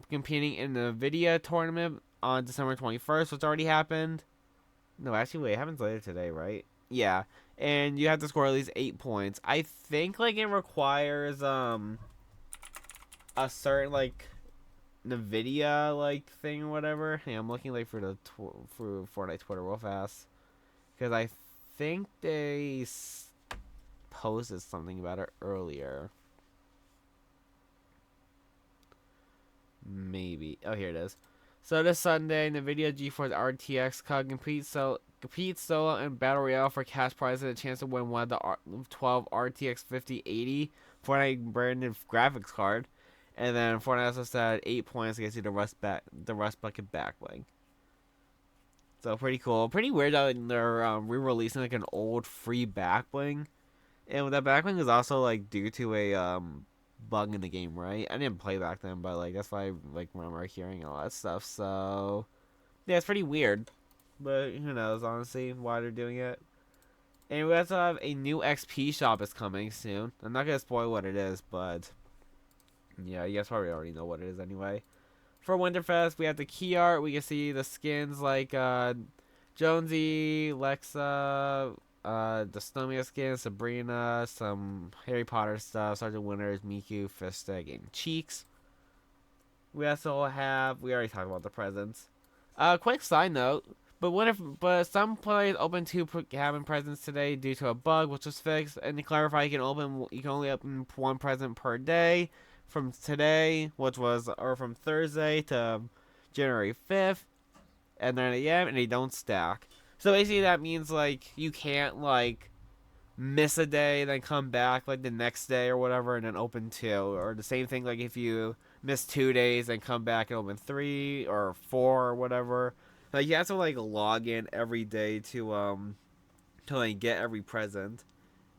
competing in the video tournament on December 21st, which already happened. No, actually, wait, it happens later today, right? Yeah, and you have to score at least 8 points. I think like it requires a certain like NVIDIA like thing or whatever. Hey, I'm looking like for for Fortnite Twitter real fast because I think they posted something about it earlier. Maybe. Oh, here it is. So this Sunday, NVIDIA GeForce RTX CUD compete solo and battle royale for cash prizes and a chance to win one of the 12 RTX 5080 Fortnite branded graphics card. And then Fortnite also said 8 points gets you the Rust Bucket backbling. So pretty cool. Pretty weird that they're re-releasing like an old free backbling. And that backbling is also like due to a bug in the game, right? I didn't play back then, but like that's why I like remember hearing all that stuff. So yeah, it's pretty weird. but who knows, honestly, why they're doing it. And we also have a new XP shop is coming soon. I'm not gonna spoil what it is, but yeah, you guys probably already know what it is anyway. For Winterfest, we have the key art. We can see the skins like Jonesy, Lexa, the Snowman skin, Sabrina, some Harry Potter stuff, Sergeant Winters, Miku, Fistic, and Cheeks. We also have, we already talked about the presents. Quick side note, but some players opened two cabin presents today due to a bug which was fixed. And to clarify, you can only open one present per day from today, or from Thursday to January 5th at 9 a.m. and they don't stack. So basically that means like you can't like miss a day then come back like the next day or whatever and then open two, or the same thing like if you miss 2 days and come back and open 3 or 4 or whatever. Like you have to like log in every day to like get every present,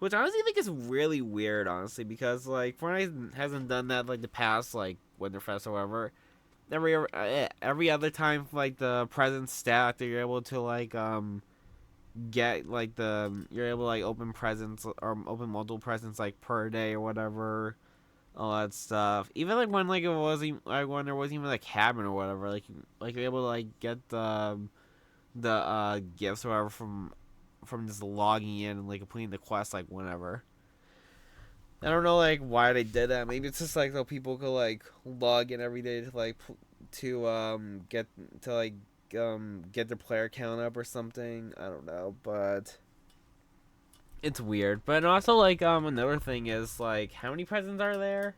which I honestly think is really weird, honestly, because like Fortnite hasn't done that like the past like Winterfest or whatever. Every other time like the presents stacked, you're able to like get like you're able to like open presents or open multiple presents like per day or whatever, all that stuff. Even like when like it wasn't like when there wasn't even like cabin or whatever, like you're able to like get the gifts or whatever from just logging in and like completing the quest like whenever. I don't know like why they did that. Maybe it's just like so people could like log in every day to like get to like get their player count up or something. I don't know, but it's weird. But also like another thing is like how many presents are there?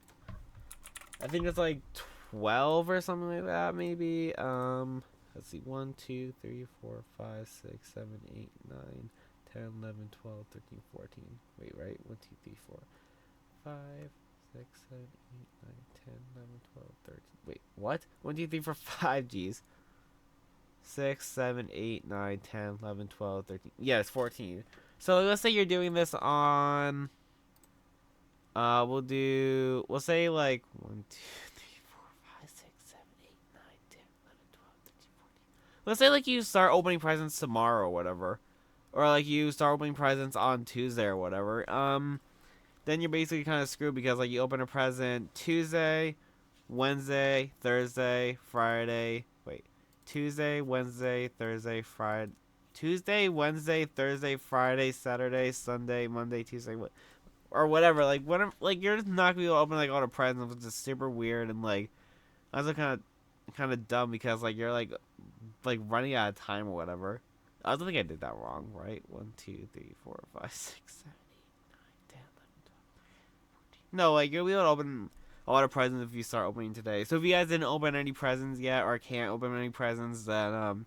I think it's like 12 or something like that maybe. Let's see, 1, 2, 3, 4, 5, 6, 7, 8, 9, 10, 11, 12, 13, 14. Wait, right? 1, 2, 3, 4, 5, 6, 7, 8, 9, 10, 11, 12, 13. Wait, what? 1, 2, 3, 4, 5 G's. 6, 7, 8, 9, 10, 11, 12, 13. Yeah, it's 14. So let's say you're doing this on. We'll say like 1, 2, 3, 4, 5, 6, 7, 8, 9, 10, 11, 12, 13, 14. Let's say like you start opening presents tomorrow or whatever. Or like you start opening presents on Tuesday or whatever. Then you're basically kind of screwed because like you open a present Tuesday, Wednesday, Thursday, Friday. Wait, Tuesday, Wednesday, Thursday, Friday. Tuesday, Wednesday, Thursday, Friday, Saturday, Sunday, Monday, Tuesday, or whatever. Like whatever. Like you're just not gonna be able to open like all the presents, which is super weird and like also kind of dumb because like you're like running out of time or whatever. I don't think I did that wrong, right? 1, 2, 3, 4, 5, 6, 7, 8, 9, 10, 11, 12, 14. No, like you'll be able to open a lot of presents if you start opening today. So if you guys didn't open any presents yet or can't open any presents, then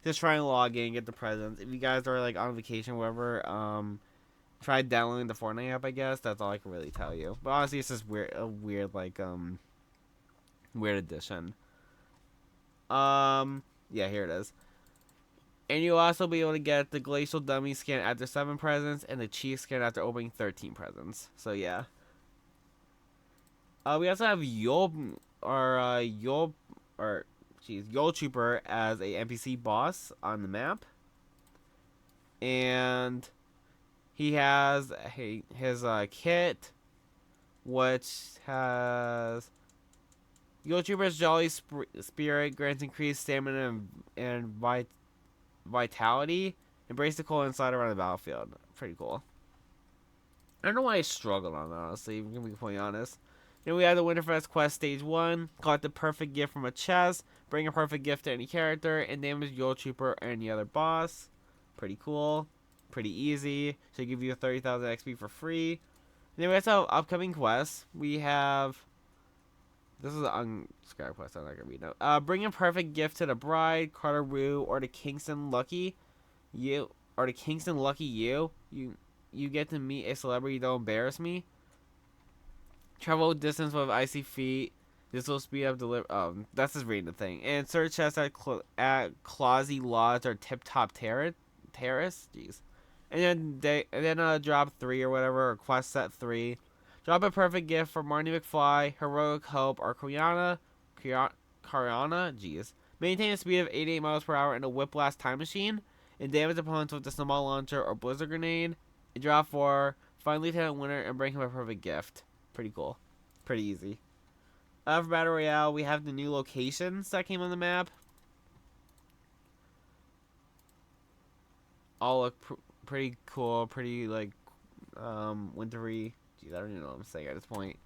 just try and log in, get the presents. If you guys are like on vacation, or whatever, try downloading the Fortnite app. I guess that's all I can really tell you. But honestly, it's just weird like weird addition. Yeah, here it is. And you'll also be able to get the Glacial Dummy skin after 7 presents and the Chief skin after opening 13 presents. So yeah. We also have Yul Trooper as a NPC boss on the map. And he has his kit, which has Yul Trooper's Jolly Spirit grants increased stamina and vitality. Embrace the cold inside around the battlefield. Pretty cool. I don't know why I struggled on that, honestly. I'm gonna be completely honest. Then we have the Winterfest quest stage 1. Collect the perfect gift from a chest. Bring a perfect gift to any character. And damage Yule Trooper or any other boss. Pretty cool. Pretty easy. Should give you 30,000 XP for free. And then we also have upcoming quests. We have. This is an unscribed quest. I'm not gonna read now. Bring a perfect gift to the bride, Carter Rue, or the Kingston Lucky You. You get to meet a celebrity. Don't embarrass me. Travel distance with icy feet. This will speed up deliver. That's just reading the thing. And search chests at Clausy Lodge or Tip Top Terrace. Jeez. And then drop 3 or whatever, or quest set 3. Drop a perfect gift for Marty McFly, Heroic Hope, or Kariana. Jeez. Maintain a speed of 88 miles per hour in a whiplash time machine, and damage opponents with a snowball launcher or blizzard grenade. And draw 4. Find Lieutenant Winter and bring him a perfect gift. Pretty cool. Pretty easy. For Battle Royale, we have the new locations that came on the map. All look pretty cool, pretty like wintry. Jeez, I don't even know what I'm saying at this point.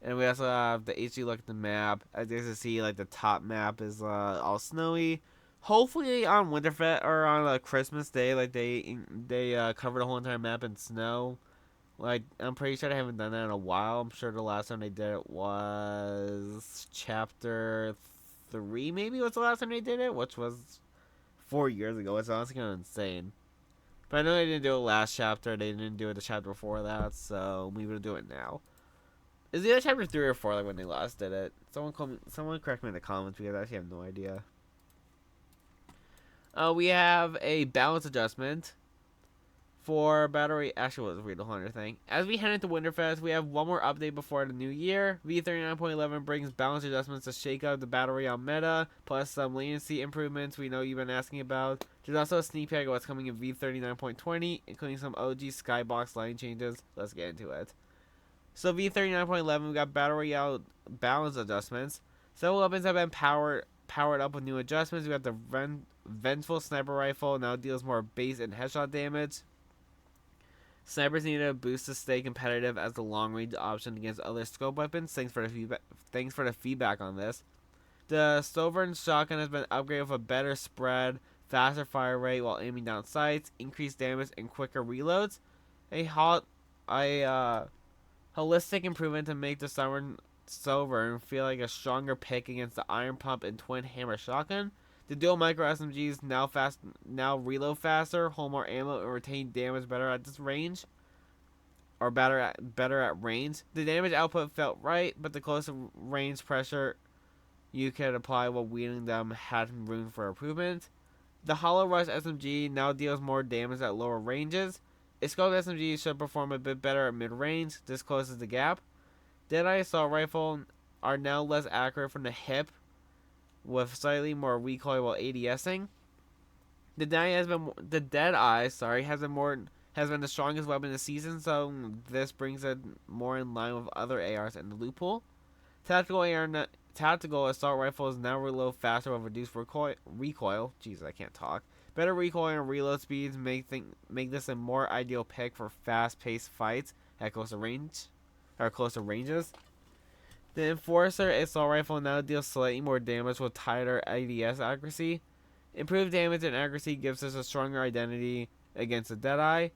And we also have the HD look at the map. As you can see, like the top map is all snowy. Hopefully on Winterfest or on Christmas Day, like they cover the whole entire map in snow. Like I'm pretty sure they haven't done that in a while. I'm sure the last time they did it was Chapter 3, maybe was the last time they did it, which was 4 years ago. It's honestly kind of insane. But I know they didn't do it last chapter. They didn't do it the chapter before that, so we will do it now. Is it chapter 3 or 4 like when they last did it? Someone correct me in the comments because I actually have no idea. We have a balance adjustment for battery. Actually, let's read the whole other thing. As we head into Winterfest, we have one more update before the new year. V39.11 brings balance adjustments to shake up the battery on meta, plus some latency improvements we know you've been asking about. There's also a sneak peek of what's coming in V39.20, including some OG skybox lighting changes. Let's get into it. So V39.11, we got battery out balance adjustments. Several weapons have been powered up with new adjustments. We got the Vengeful Sniper Rifle, now deals more base and headshot damage. Snipers need a boost to stay competitive as the long-range option against other scope weapons. Thanks for the feedback on this. The Sovereign Shotgun has been upgraded with a better spread, faster fire rate while aiming down sights, increased damage, and quicker reloads. A holistic improvement to make the Sovereign feel like a stronger pick against the Iron Pump and Twin Hammer Shotgun. The dual micro SMGs now reload faster, hold more ammo, and retain damage better at this range, or better at range. The damage output felt right, but the closer range pressure you could apply while wielding them had room for improvement. The Hollow Rush SMG now deals more damage at lower ranges. A scope SMG should perform a bit better at mid-range. This closes the gap. Deadeye Assault Rifle are now less accurate from the hip, with slightly more recoil while ADSing. The Deadeye has been the strongest weapon this season, so this brings it more in line with other ARs in the loot pool. Tactical Assault Rifles now reload faster with reduced recoil. Jesus, I can't talk. Better recoil and reload speeds make this a more ideal pick for fast-paced fights at closer ranges. The Enforcer Assault Rifle now deals slightly more damage with tighter ADS accuracy. Improved damage and accuracy gives us a stronger identity against the Deadeye.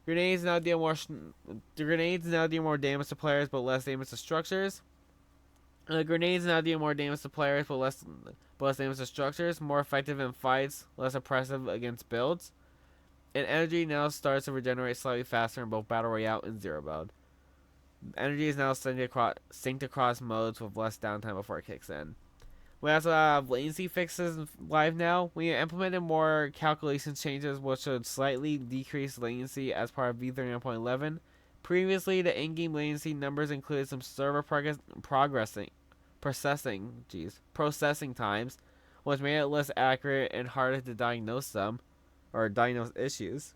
Grenades now deal more damage to players but less damage to structures. Grenades now deal more damage to players but less damage to structures. More effective in fights, less oppressive against builds. And energy now starts to regenerate slightly faster in both Battle Royale and Zero Mode. Energy is now synced across modes with less downtime before it kicks in. We also have latency fixes live now. We implemented more calculation changes which should slightly decrease latency as part of V39.11. Previously, the in-game latency numbers included some server processing times, which made it less accurate and harder to diagnose issues.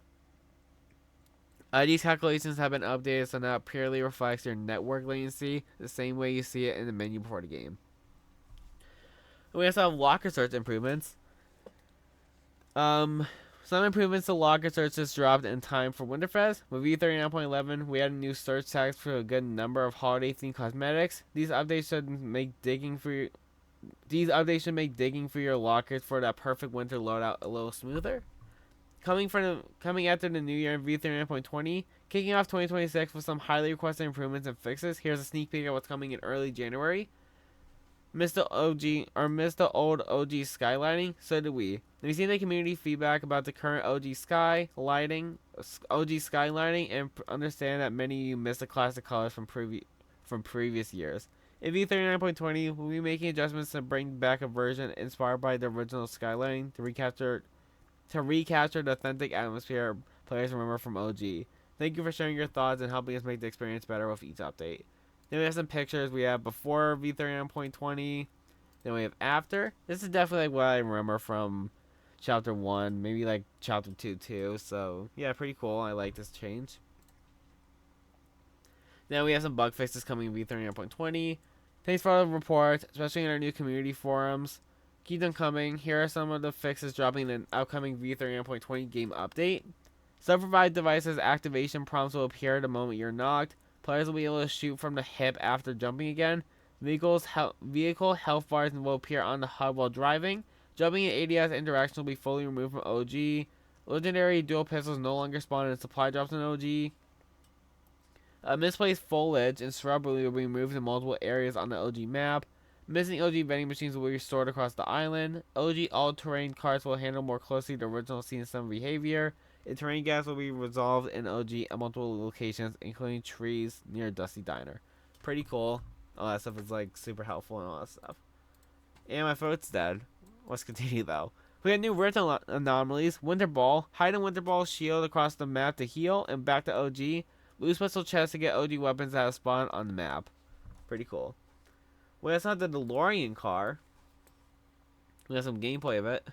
These calculations have been updated so now it purely reflects your network latency, the same way you see it in the menu before the game. We also have locker search improvements. Some improvements to locker search just dropped in time for Winterfest. With V39.11, we added new search tags for a good number of holiday-themed cosmetics. These updates should make digging for your lockers for that perfect winter loadout a little smoother. Coming after the new year in V39.20, kicking off 2026 with some highly requested improvements and fixes. Here's a sneak peek of what's coming in early January. Missed the old OG skylighting? So did we. We've seen the community feedback about the current OG skylighting, and understand that many of you missed the classic colors from previous years. In V39.20, we'll be making adjustments to bring back a version inspired by the original skylighting to recapture the authentic atmosphere players remember from OG. Thank you for sharing your thoughts and helping us make the experience better with each update. Then we have some pictures. We have before V39.20, Then we have After. This is definitely like what I remember from Chapter 1, maybe like Chapter 2 too. So, yeah, pretty cool. I like this change. Then we have some bug fixes coming in V39.20. Thanks for all the reports, especially in our new community forums. Keep them coming. Here are some of the fixes dropping in an upcoming V39.20 game update. Supervised devices activation prompts will appear the moment you're knocked. Players will be able to shoot from the hip after jumping again. Vehicle health bars will appear on the HUD while driving. Jumping and ADS interaction will be fully removed from OG. Legendary dual pistols no longer spawn in supply drops in OG. Misplaced foliage and shrubbery will be removed in multiple areas on the OG map. Missing OG vending machines will be restored across the island. OG all-terrain carts will handle more closely the original scene some behavior. And terrain gaps will be resolved in OG at multiple locations, including trees near Dusty Diner. Pretty cool. All that stuff is like super helpful and all that stuff. And my throat's dead. Let's continue though. We have new rich anomalies. Winter Ball. Hide in Winter Ball shield across the map to heal and back to OG. Loose pistol chest to get OG weapons that have spawned on the map. Pretty cool. Well, that's not the DeLorean car. We have some gameplay of it.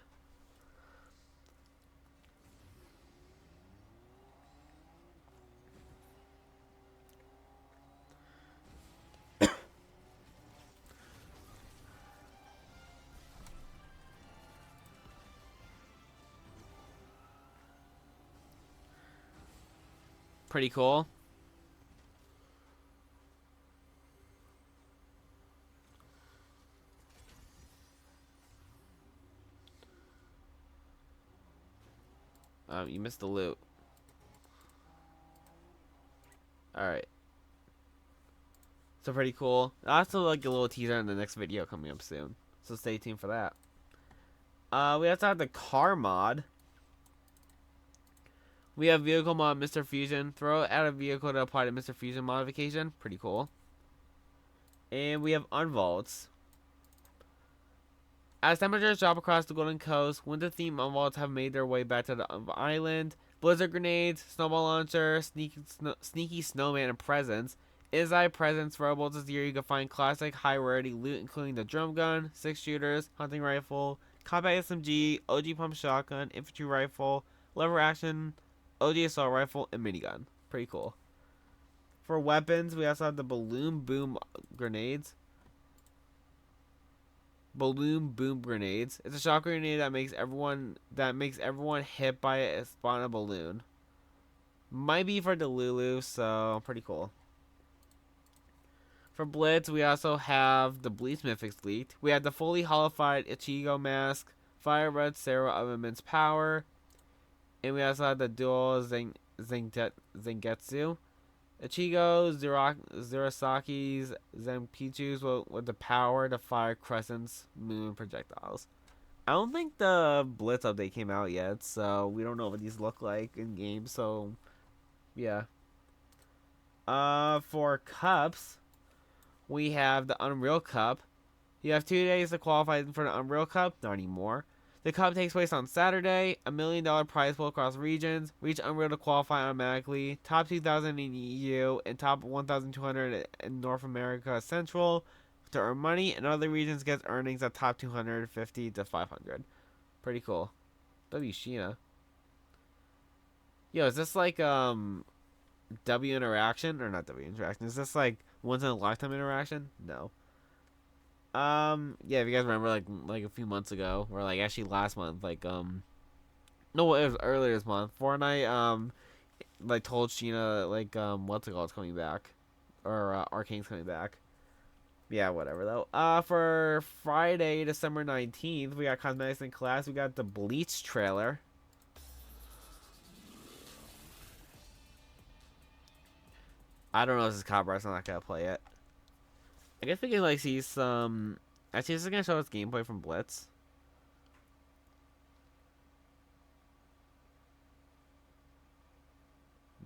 Pretty cool. You missed the loot. Alright. So pretty cool. I also like a little teaser in the next video coming up soon. So stay tuned for that. We also have the car mod. We have vehicle mod Mr. Fusion. Throw out a vehicle to apply to Mr. Fusion modification. Pretty cool. And we have unvaults. As temperatures drop across the Golden Coast, winter-themed unvaults have made their way back to the island. Blizzard grenades, snowball launcher, sneaky snowman, and presents. Izai presents throwables this year. You can find classic high-rarity loot, including the drum gun, 6-shooters, hunting rifle, combat SMG, OG pump shotgun, infantry rifle, lever action, OG assault rifle, and minigun. Pretty cool. For weapons, we also have the balloon boom grenades. Balloon boom grenades. It's a shock grenade that makes everyone hit by it spawn a balloon. Might be for Delulu, so pretty cool. For Blitz, we also have the Bleach Mythics leaked. We have the fully hollowified Ichigo mask, Fire Red Sarah of immense power, and we also have the dual Zangetsu. Ichigo, Zurasaki's, Zanpichu's with the power to fire crescents, moon projectiles. I don't think the Blitz update came out yet, so we don't know what these look like in game, so yeah. For cups, we have the Unreal Cup. You have 2 days to qualify for the Unreal Cup, not anymore. The cup takes place on Saturday. $1 million prize pool across regions. Reach Unreal to qualify automatically. Top 2,000 in EU and top 1,200 in North America Central to earn money. And other regions get earnings at top 250 to 500. Pretty cool. W Sheena. Yo, is this like W interaction or not W interaction? Is this like once in a lifetime interaction? No. Yeah, if you guys remember, like a few months ago, or like actually last month, no, it was earlier this month. Fortnite, like told Sheena, what's it called, it's coming back, or Arcane's coming back. Yeah, whatever though. For Friday, December 19th, we got cosmetics in class. We got the Bleach trailer. I don't know if this is copyright, so I'm not gonna play it. I guess we can see some. Actually, this is gonna show us gameplay from Blitz.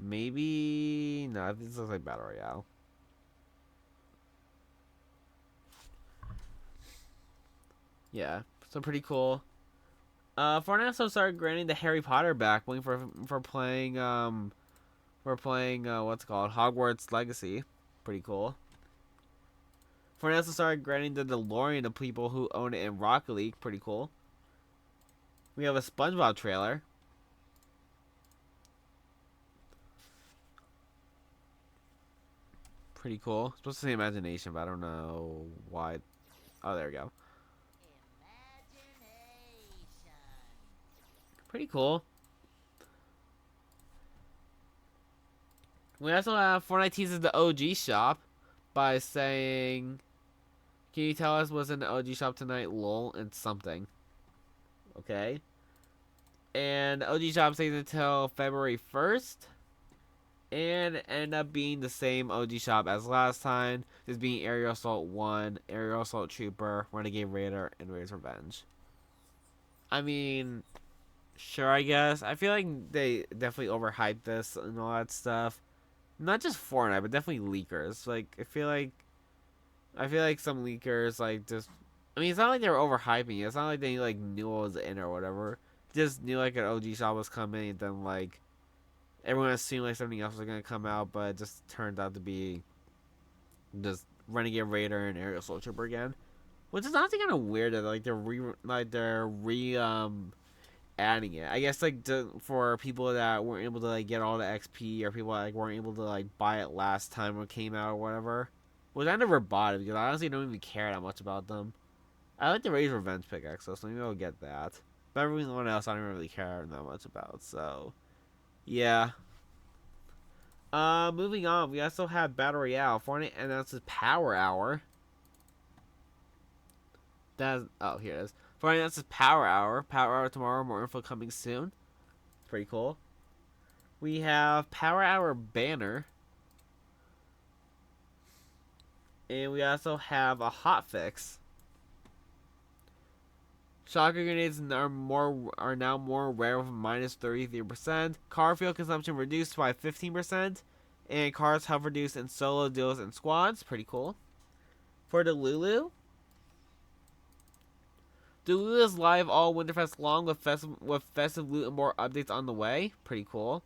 Maybe no. This looks like Battle Royale. Yeah, so pretty cool. Fortnite also started granting the Harry Potter back bling for playing what's it called, Hogwarts Legacy. Pretty cool. Fortnite also started granting the DeLorean to people who own it in Rocket League. Pretty cool. We have a SpongeBob trailer. Pretty cool. It's supposed to say imagination, but I don't know why. Oh, there we go. Pretty cool. We also have Fortnite teases the OG shop by saying, "Can you tell us what's in the OG shop tonight?" Lol and something. Okay. And the OG shop stays until February 1st. And end up being the same OG shop as last time. Just being Aerial Assault 1, Aerial Assault Trooper, Renegade Raider, and Raider's Revenge. I mean, sure, I guess. I feel like they definitely overhyped this and all that stuff. Not just Fortnite, but definitely leakers. Like, I feel like some leakers, like, just... I mean, it's not like they were overhyping it. It's not like they, like, knew what was in or whatever. Just knew, like, an OG shop was coming, and then, like, everyone assumed, like, something else was going to come out, but it just turned out to be just Renegade Raider and Aerial Assault Trooper again. Which is honestly kind of weird that, like, they're adding it. I guess, like, for people that weren't able to, like, get all the XP, or people that, like, weren't able to, like, buy it last time when it came out or whatever. Which I never bought it because I honestly don't even care that much about them. I like the Raider's Revenge pickaxe, so maybe I'll get that. But everyone else I don't really care that much about, so... Yeah. Moving on, we also have Battle Royale. Fortnite announces Power Hour. Oh, here it is. Fortnite announces Power Hour. Power Hour tomorrow, more info coming soon. Pretty cool. We have Power Hour banner. And we also have a hotfix. Shotgun grenades are now more rare with minus 33%. Car fuel consumption reduced by 15%. And cars have reduced in solo, duos, and squads. Pretty cool. For the Lulu is live all Winterfest long with festive loot and more updates on the way. Pretty cool.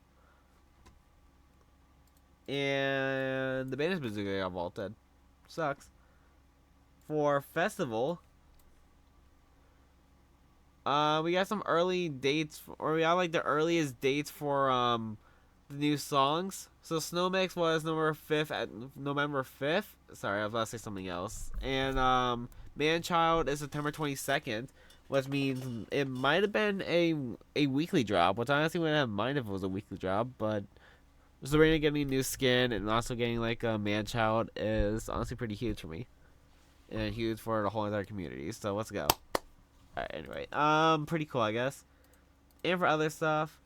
And the bandits bazooka got vaulted. Sucks. For festival, we got some early dates, or we got like the earliest dates for the new songs. So Snowmix was November 5th. Sorry, I was about to say something else. And Manchild is September 22nd, which means it might have been a weekly drop, which I honestly wouldn't have minded if it was a weekly drop, but Serena getting a new skin and also getting like a Manchild is honestly pretty huge for me. And huge for the whole entire community. So let's go. Alright, anyway. Pretty cool, I guess. And for other stuff,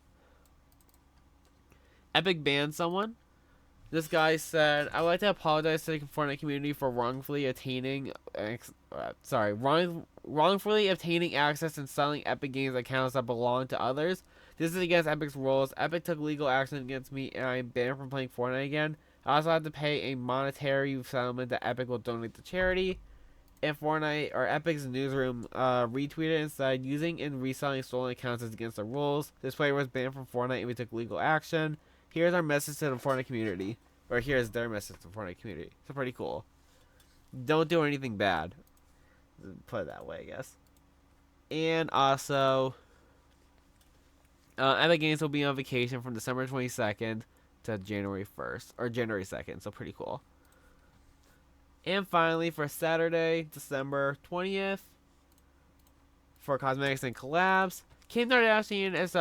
Epic banned someone. This guy said, "I would like to apologize to the Fortnite community for wrongfully obtaining access and selling Epic Games accounts that belong to others. This is against Epic's rules. Epic took legal action against me, and I am banned from playing Fortnite again. I also have to pay a monetary settlement that Epic will donate to charity." And Fortnite, or Epic's newsroom, retweeted and said, "Using and reselling stolen accounts is against the rules. This player was banned from Fortnite and we took legal action. Here's our message to the Fortnite community." Or here's their message to the Fortnite community. So pretty cool. Don't do anything bad. Put it that way, I guess. And also, Epic Games will be on vacation from December 22nd to January 1st. Or January 2nd, so pretty cool. And finally, for Saturday, December 20th, for cosmetics and collabs, Kim Kardashian is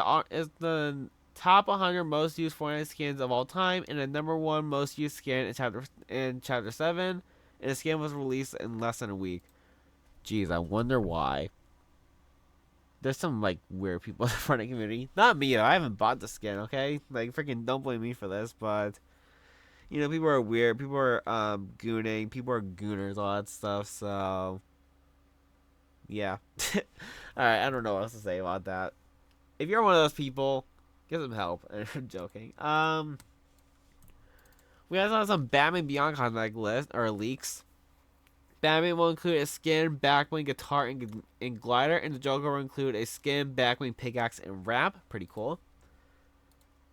the top 100 most used Fortnite skins of all time, and the number 1 most used skin in Chapter 7, and the skin was released in less than a week. Jeez, I wonder why. There's some, like, weird people in the Fortnite community. Not me, though. I haven't bought the skin, okay? Like, freaking don't blame me for this, but... You know, people are weird. People are gooning. People are gooners, all that stuff. So, yeah. Alright, I don't know what else to say about that. If you're one of those people, get some help. I'm joking. We also have some Batman Beyond cosmetic leaks. Batman will include a skin, backwing, guitar, and glider, and the Joker will include a skin, backwing, pickaxe, and wrap. Pretty cool.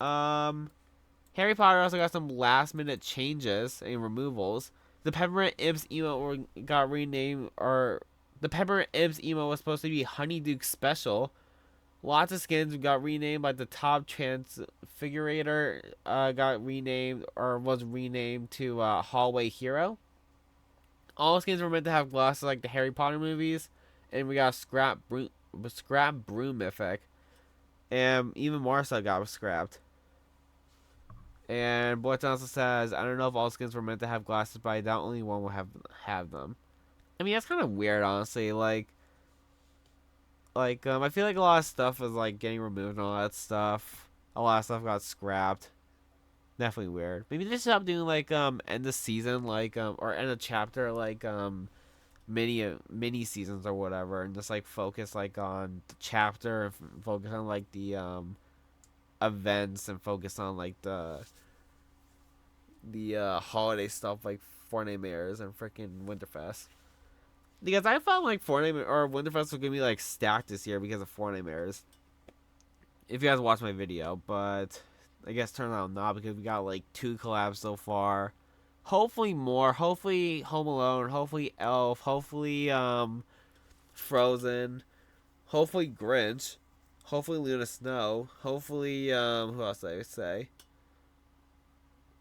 Harry Potter also got some last minute changes and removals. the Peppermint Imps emote got renamed, or the Peppermint Imps emote was supposed to be Honeydew Special. Lots of skins got renamed, like the Top Transfigurator got renamed or was renamed to Hallway Hero. All skins were meant to have glasses like the Harry Potter movies, and we got Scrap Broom Mythic, and even more stuff got scrapped. And Blitz also says, I don't know if all skins were meant to have glasses, but I doubt only one will have them. I mean, that's kind of weird, honestly. I feel like a lot of stuff was like getting removed and all that stuff. A lot of stuff got scrapped. Definitely weird. Maybe they should stop doing like end of season or end of chapter mini seasons or whatever, and just like focus like on the chapter, and focus on like the events, and focus on like the holiday stuff like Fortnite Mirrors and freaking Winterfest. Because I found like Fortnite or Winterfest was gonna be like stacked this year because of Fortnite Mirrors. If you guys watch my video, but I guess turned out not, because we got like 2 collabs so far. Hopefully more. Hopefully Home Alone. Hopefully Elf. Hopefully Frozen. Hopefully Grinch. Hopefully Luna Snow. Hopefully who else did I say?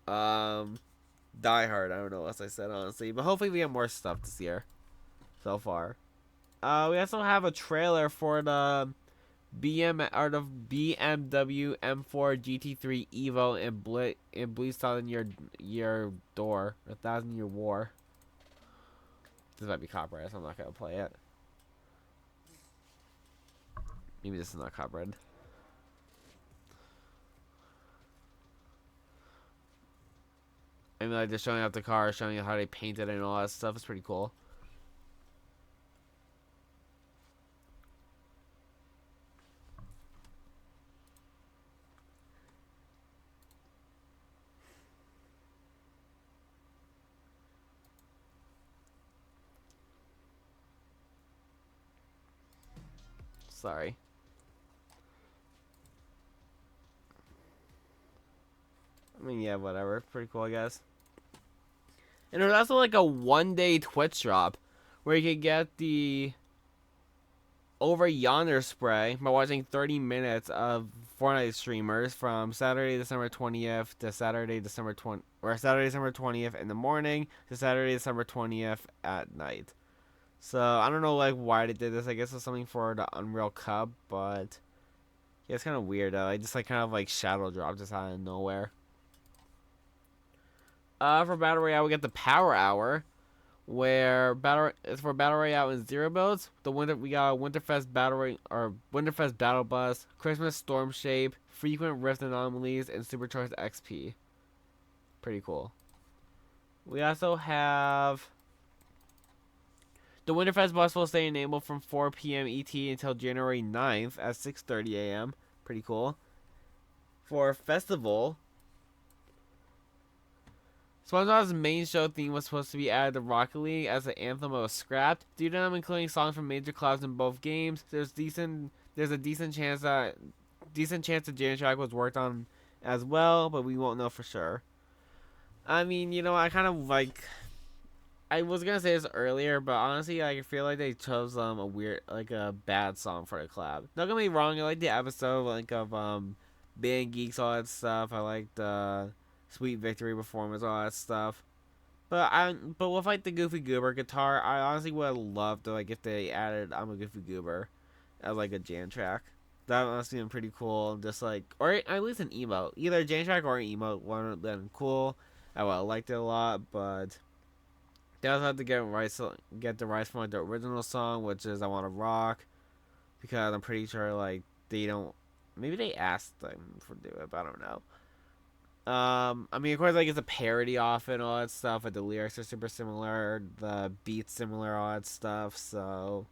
Die Hard. I don't know what else I said, honestly, but hopefully we have more stuff this year. So far. We also have a trailer for the BMW M4 GT3 Evo and Bleeds Out in your door. 1,000-Year War. This might be copyrighted, so I'm not gonna play it. Maybe this is not copyrighted. I mean, like, they're showing off the car, showing you how they painted it and all that stuff. It's pretty cool. Sorry. I mean, yeah, whatever. Pretty cool, I guess. And there's also like a 1-day Twitch drop where you could get the Over Yonder spray by watching 30 minutes of Fortnite streamers from Saturday, December 20th to Saturday, December 20th in the morning to Saturday, December 20th at night. So, I don't know like why they did this. I guess it's something for the Unreal Cup, but yeah, it's kind of weird though. I just like kind of like shadow dropped just out of nowhere. For Battle Royale, we get the Power Hour, where it's for Battle Royale in Zero Builds. We got a Winterfest Winterfest Battle Bus, Christmas Storm Shape, Frequent Rift Anomalies, and Supercharged XP. Pretty cool. We also have the Winterfest bus will stay enabled from 4 p.m. ET until January 9th at 6:30 a.m. Pretty cool. For Festival, SpongeBob's main show theme was supposed to be added to Rocket League as the anthem was scrapped. Due to them including songs from major collabs in both games, there's a decent chance the Jam track was worked on as well, but we won't know for sure. I mean, I kind of like. I was gonna say this earlier, but honestly, I feel like they chose a bad song for the collab. Don't get me wrong, I like the episode of Band Geeks, all that stuff. I like the Sweet Victory performance, all that stuff. But with like the Goofy Goober guitar, I honestly would have loved to if they added I'm a Goofy Goober as like a jam track. That would honestly been pretty cool. Just or at least an emote, either a jam track or an emote. One of them cool. I would have liked it a lot, but they also have to get the rights from the original song, which is I Wanna Rock, because I'm pretty sure they don't. Maybe they asked them for do it, but I don't know. I mean, of course, it's a parody off it and all that stuff, but the lyrics are super similar, the beats similar, all that stuff, so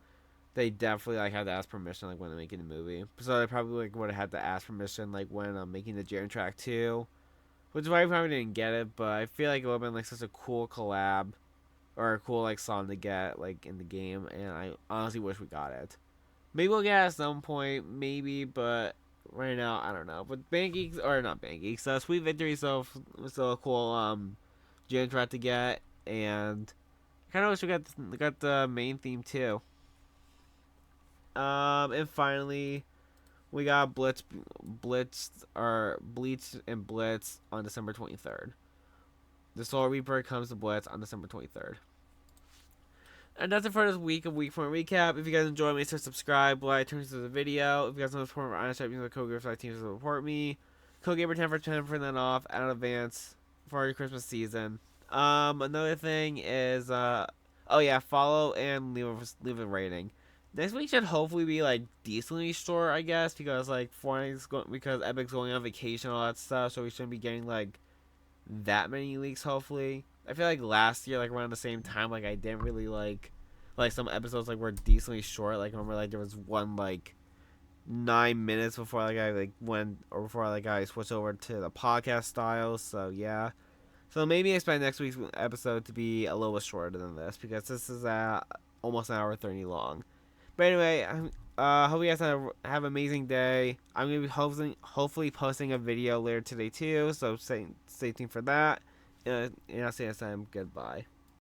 they definitely had to ask permission when they're making the movie. So they probably would have had to ask permission when I'm making the Jam track too, which is why I probably didn't get it. But I feel like it would have been such a cool collab or a cool song to get in the game, and I honestly wish we got it. Maybe we'll get it at some point, maybe, but right now, I don't know. But Band Geeks, or not Band Geeks, Sweet Victory is still a cool jam track to get. and I kind of wish we got the main theme too. And finally, we got Bleach and Blitz on December 23rd. The Soul Reaper comes to Blitz on December 23rd. And that's it for this week of Week 4 recap. If you guys enjoyed, make sure to subscribe, like, turn to the video. If you guys want to support my honest using the code GABER5 teams to support me. Code GABER10 for 10% off out of advance for your Christmas season. Another thing is, oh yeah, follow and leave a rating. Next week should hopefully be like decently short, I guess, because like because Epic's going on vacation and all that stuff, so we shouldn't be getting like that many leaks. Hopefully, I feel like last year, like around the same time, like I didn't really like some episodes like were decently short. Like I remember like there was one like 9 minutes before like I like went or before like I switched over to the podcast style. So yeah. So maybe expect next week's episode to be a little bit shorter than this because this is almost an hour 30 long. But anyway, hope you guys have an amazing day. I'm gonna be hopefully posting a video later today too, so stay tuned for that. And I'll see you next time. Goodbye.